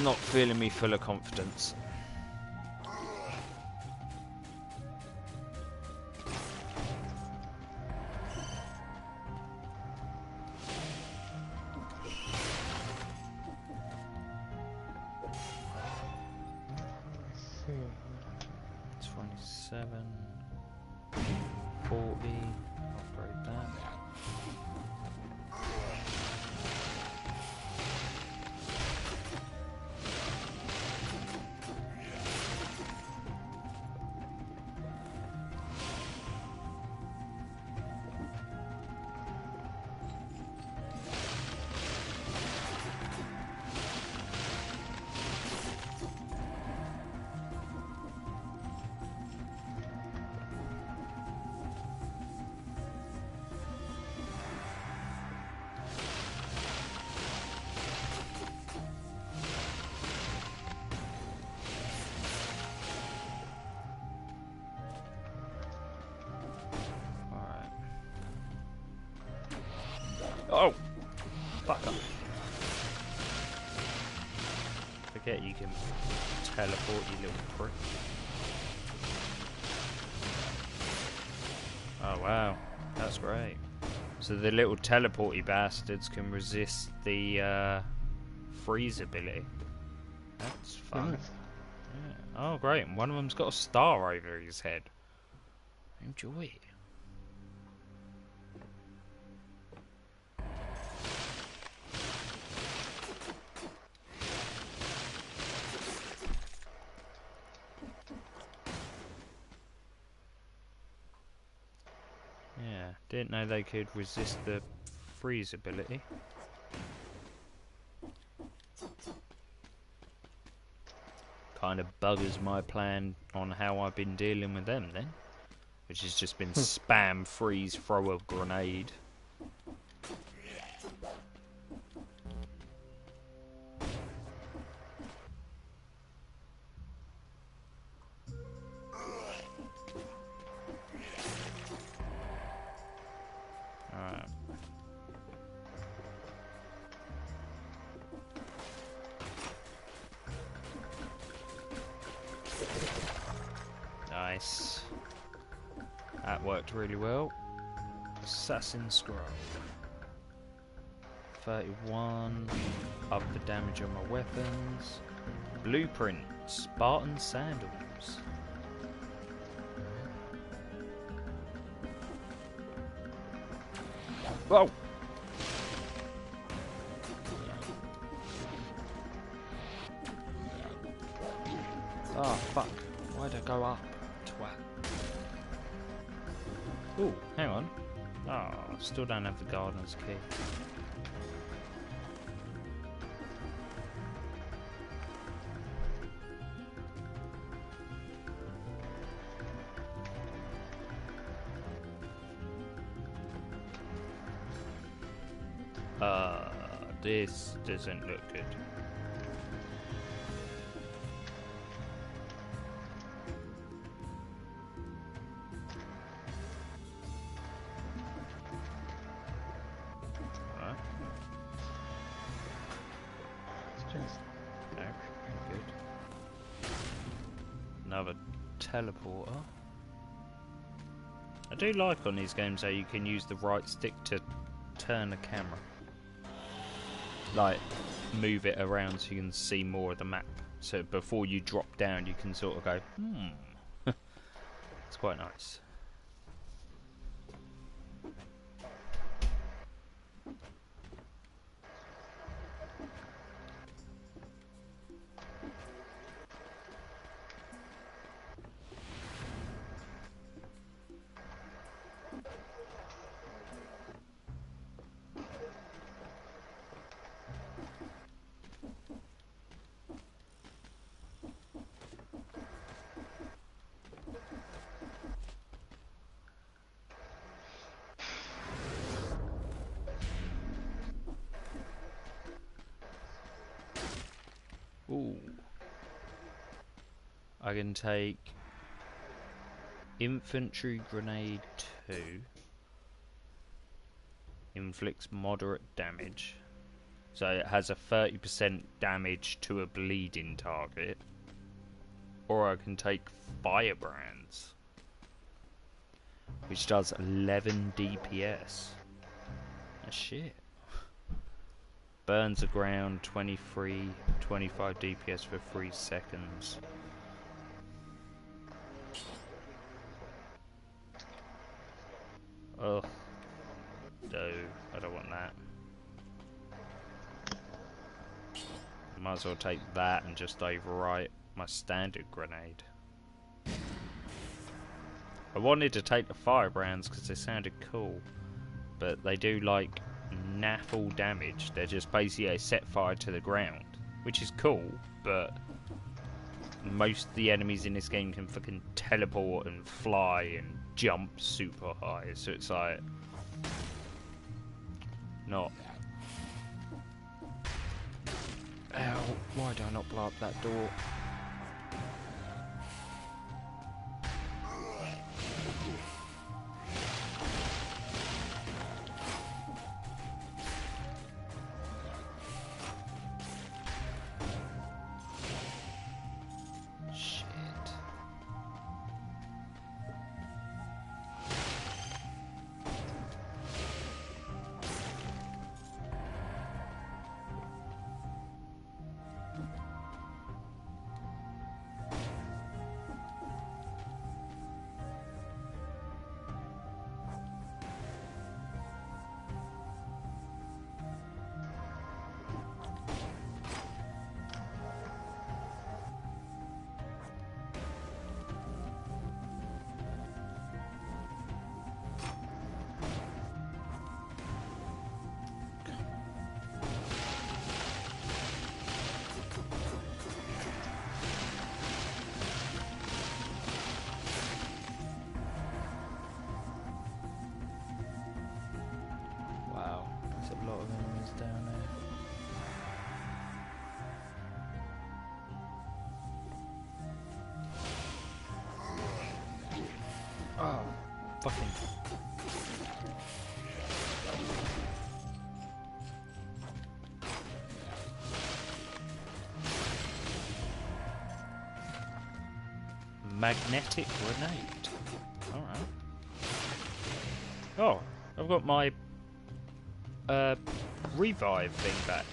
not feeling me full of confidence. Let's see. 27, 40. Upgrade that. fucking teleport, you little prick. Oh wow, that's great. So the little teleporty bastards can resist the freeze ability. That's fun. Nice. Yeah. Oh great, and one of them's got a star over his head. Enjoy it. Yeah, didn't know they could resist the freeze ability. Kind of buggers my plan on how I've been dealing with them then. Which has just been spam, freeze, throw a grenade. Alright. Nice. That worked really well. Assassin Scroll. 31. Up the damage on my weapons. Blueprint. Spartan Sandals. Whoa! Oh fuck. Why'd I go up? Twat. Ooh, hang on. Oh, still don't have the gardener's key. This doesn't look good. Alright. It's just No, good. Another teleporter. I do like on these games how you can use the right stick to turn the camera. Like, move it around so you can see more of the map. So before you drop down, you can sort of go, It's quite nice. Ooh. I can take Infantry Grenade 2. Inflicts moderate damage. So it has a 30% damage to a bleeding target. Or I can take Firebrands, which does 11 DPS. That's shit. Burns the ground, 25 DPS for 3 seconds. Ugh. No, I don't want that. Might as well take that and just overwrite my standard grenade. I wanted to take the Firebrands because they sounded cool, but they do like naffle damage. They're just basically a set fire to the ground, which is cool, but most of the enemies in this game can fucking teleport and fly and jump super high, so it's like not. Ow, why do I not blow up that door? Oh, fucking. Magnetic grenade. Alright. Oh, I've got my revive thing back.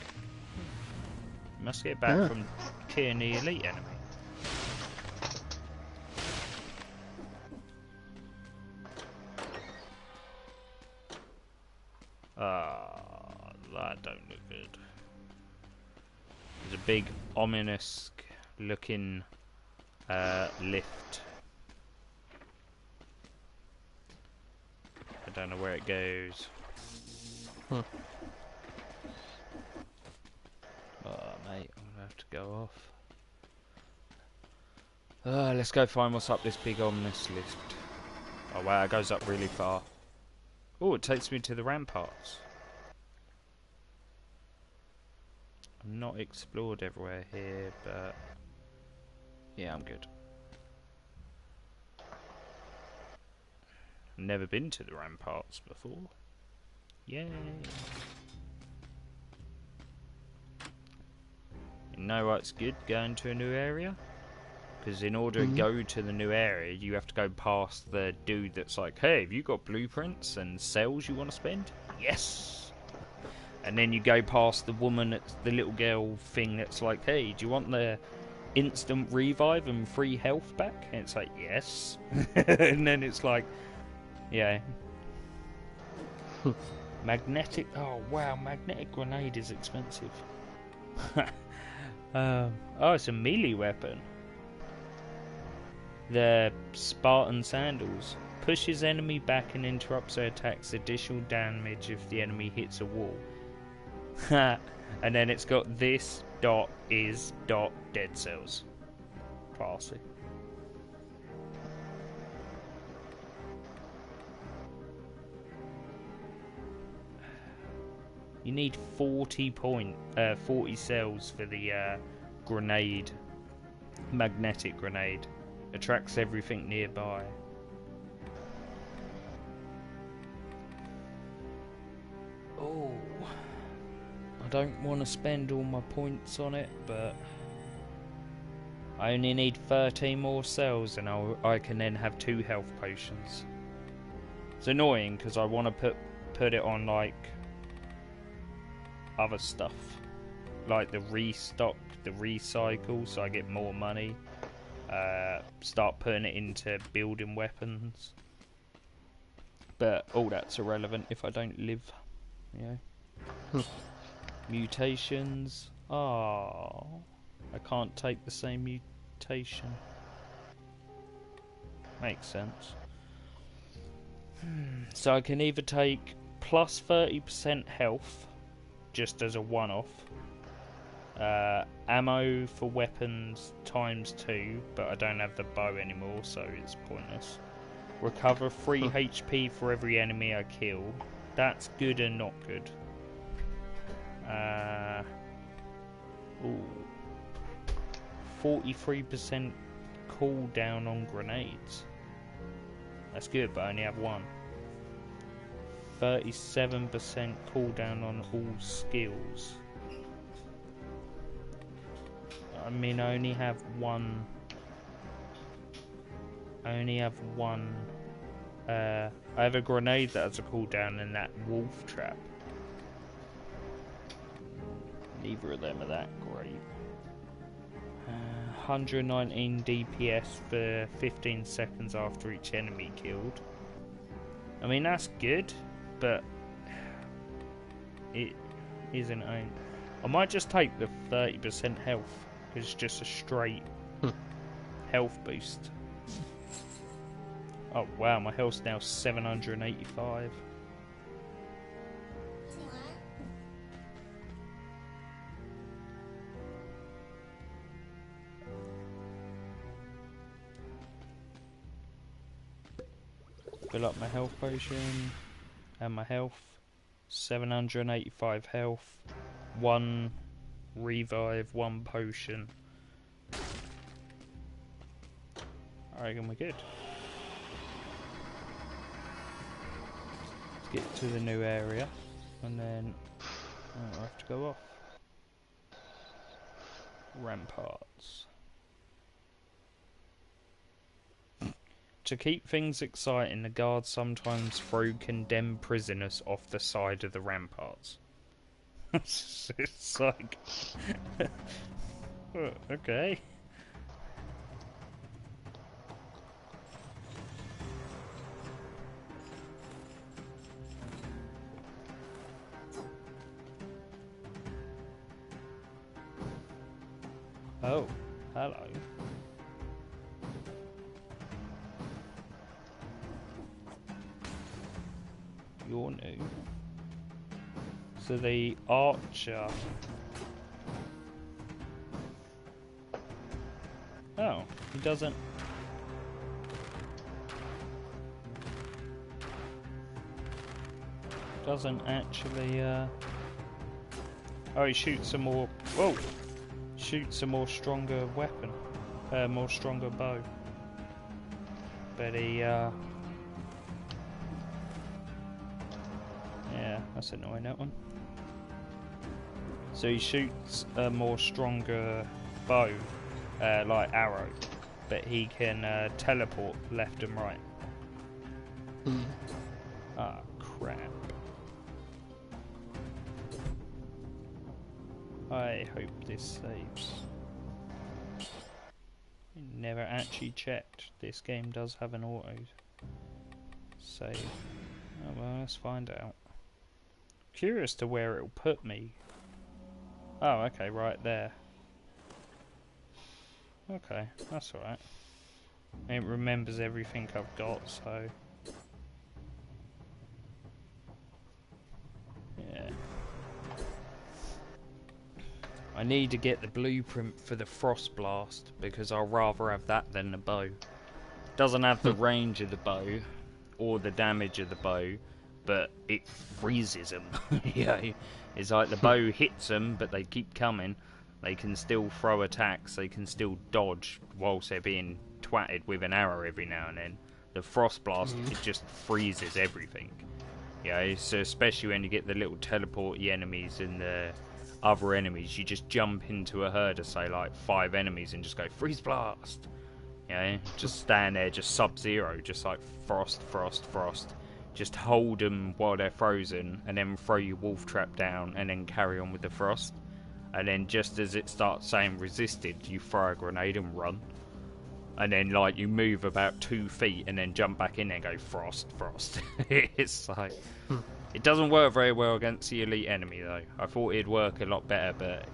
Must get back from killing the elite enemy. Ah, that don't look good. There's a big ominous looking lift. I don't know where it goes. Huh. Oh, mate, I'm gonna have to go off. Let's go find what's up this big ominous lift. Oh wow, it goes up really far. Oh, it takes me to the ramparts. I've not explored everywhere here, but yeah, I'm good. Never been to the ramparts before. Yay! You know what's good going to a new area? Because in order to go to the new area, you have to go past the dude that's like, hey, have you got blueprints and cells you want to spend? Yes! And then you go past the woman, that's the little girl thing that's like, hey, do you want the instant revive and free health back? And it's like, yes. And then it's like, yeah. Magnetic, oh wow, magnetic grenade is expensive. Oh, it's a melee weapon. The Spartan Sandals. Pushes enemy back and interrupts their attacks. Additional damage if the enemy hits a wall. And then it's got this dot is dot dead cells. Classy. You need 40 cells for the grenade. Magnetic grenade. Attracts everything nearby. Oh, I don't want to spend all my points on it, but I only need 13 more cells and I can then have 2 health potions. It's annoying because I want to put it on like other stuff, like the restock, the recycle, so I get more money. Start putting it into building weapons, but all that's irrelevant if I don't live, you know. Mutations. Oh, I can't take the same mutation. Makes sense. So I can either take plus 30% health, just as a one-off. Ammo for weapons times 2, but I don't have the bow anymore, so it's pointless. Recover 3 HP for every enemy I kill. That's good and not good. Ooh. 43% cooldown on grenades. That's good, but I only have 1. 37% cooldown on all skills. I mean, I only have one. I have a grenade that has a cooldown and that wolf trap. Neither of them are that great. 119 DPS for 15 seconds after each enemy killed. I mean, that's good, but it isn't. I might just take the 30% health, because it's just a straight health boost. Oh wow, my health's now 785. Fill up my health potion and my health. 785 health. 1 revive, 1 potion. I reckon we're good. get to the new area, and then I'll have to go off. Ramparts. To keep things exciting, the guards sometimes throw condemned prisoners off the side of the ramparts. It's like... okay. Oh, hello. You're new. So the archer. Oh, he doesn't. Doesn't actually. Oh, he shoots a more. Whoa! Shoots a more stronger weapon, more stronger bow. But he. Yeah, that's annoying, that one. So he shoots a more stronger bow, like arrow, but he can teleport left and right. Ah, crap. I hope this saves. I never actually checked. This game does have an auto save. Oh well, let's find out. Curious to where it'll put me. Oh, okay, right there. Okay, that's alright. It remembers everything I've got, so... yeah. I need to get the blueprint for the Frost Blast, because I'll rather have that than the bow. Doesn't have the range of the bow, or the damage of the bow, but it freezes them. You know, it's like the bow hits them, but they keep coming. They can still throw attacks. They can still dodge whilst they're being twatted with an arrow every now and then. The Frost Blast, it just freezes everything. You know, so especially when you get the little teleporty enemies and the other enemies, you just jump into a herd of say like 5 enemies and just go freeze blast. You know, just stand there, just sub-zero, just like frost, frost, frost. Just hold them while they're frozen, and then throw your wolf trap down, and then carry on with the frost. And then just as it starts saying resisted, you throw a grenade and run. And then like you move about 2 feet, and then jump back in there and go frost, frost. It's like it doesn't work very well against the elite enemy though. I thought it'd work a lot better, but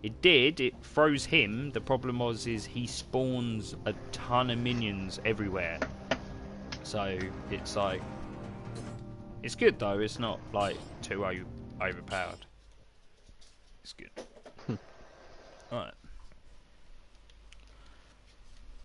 it did. It froze him. The problem was is he spawns a ton of minions everywhere. So it's like it's good though. It's not like too overpowered. It's good. Alright.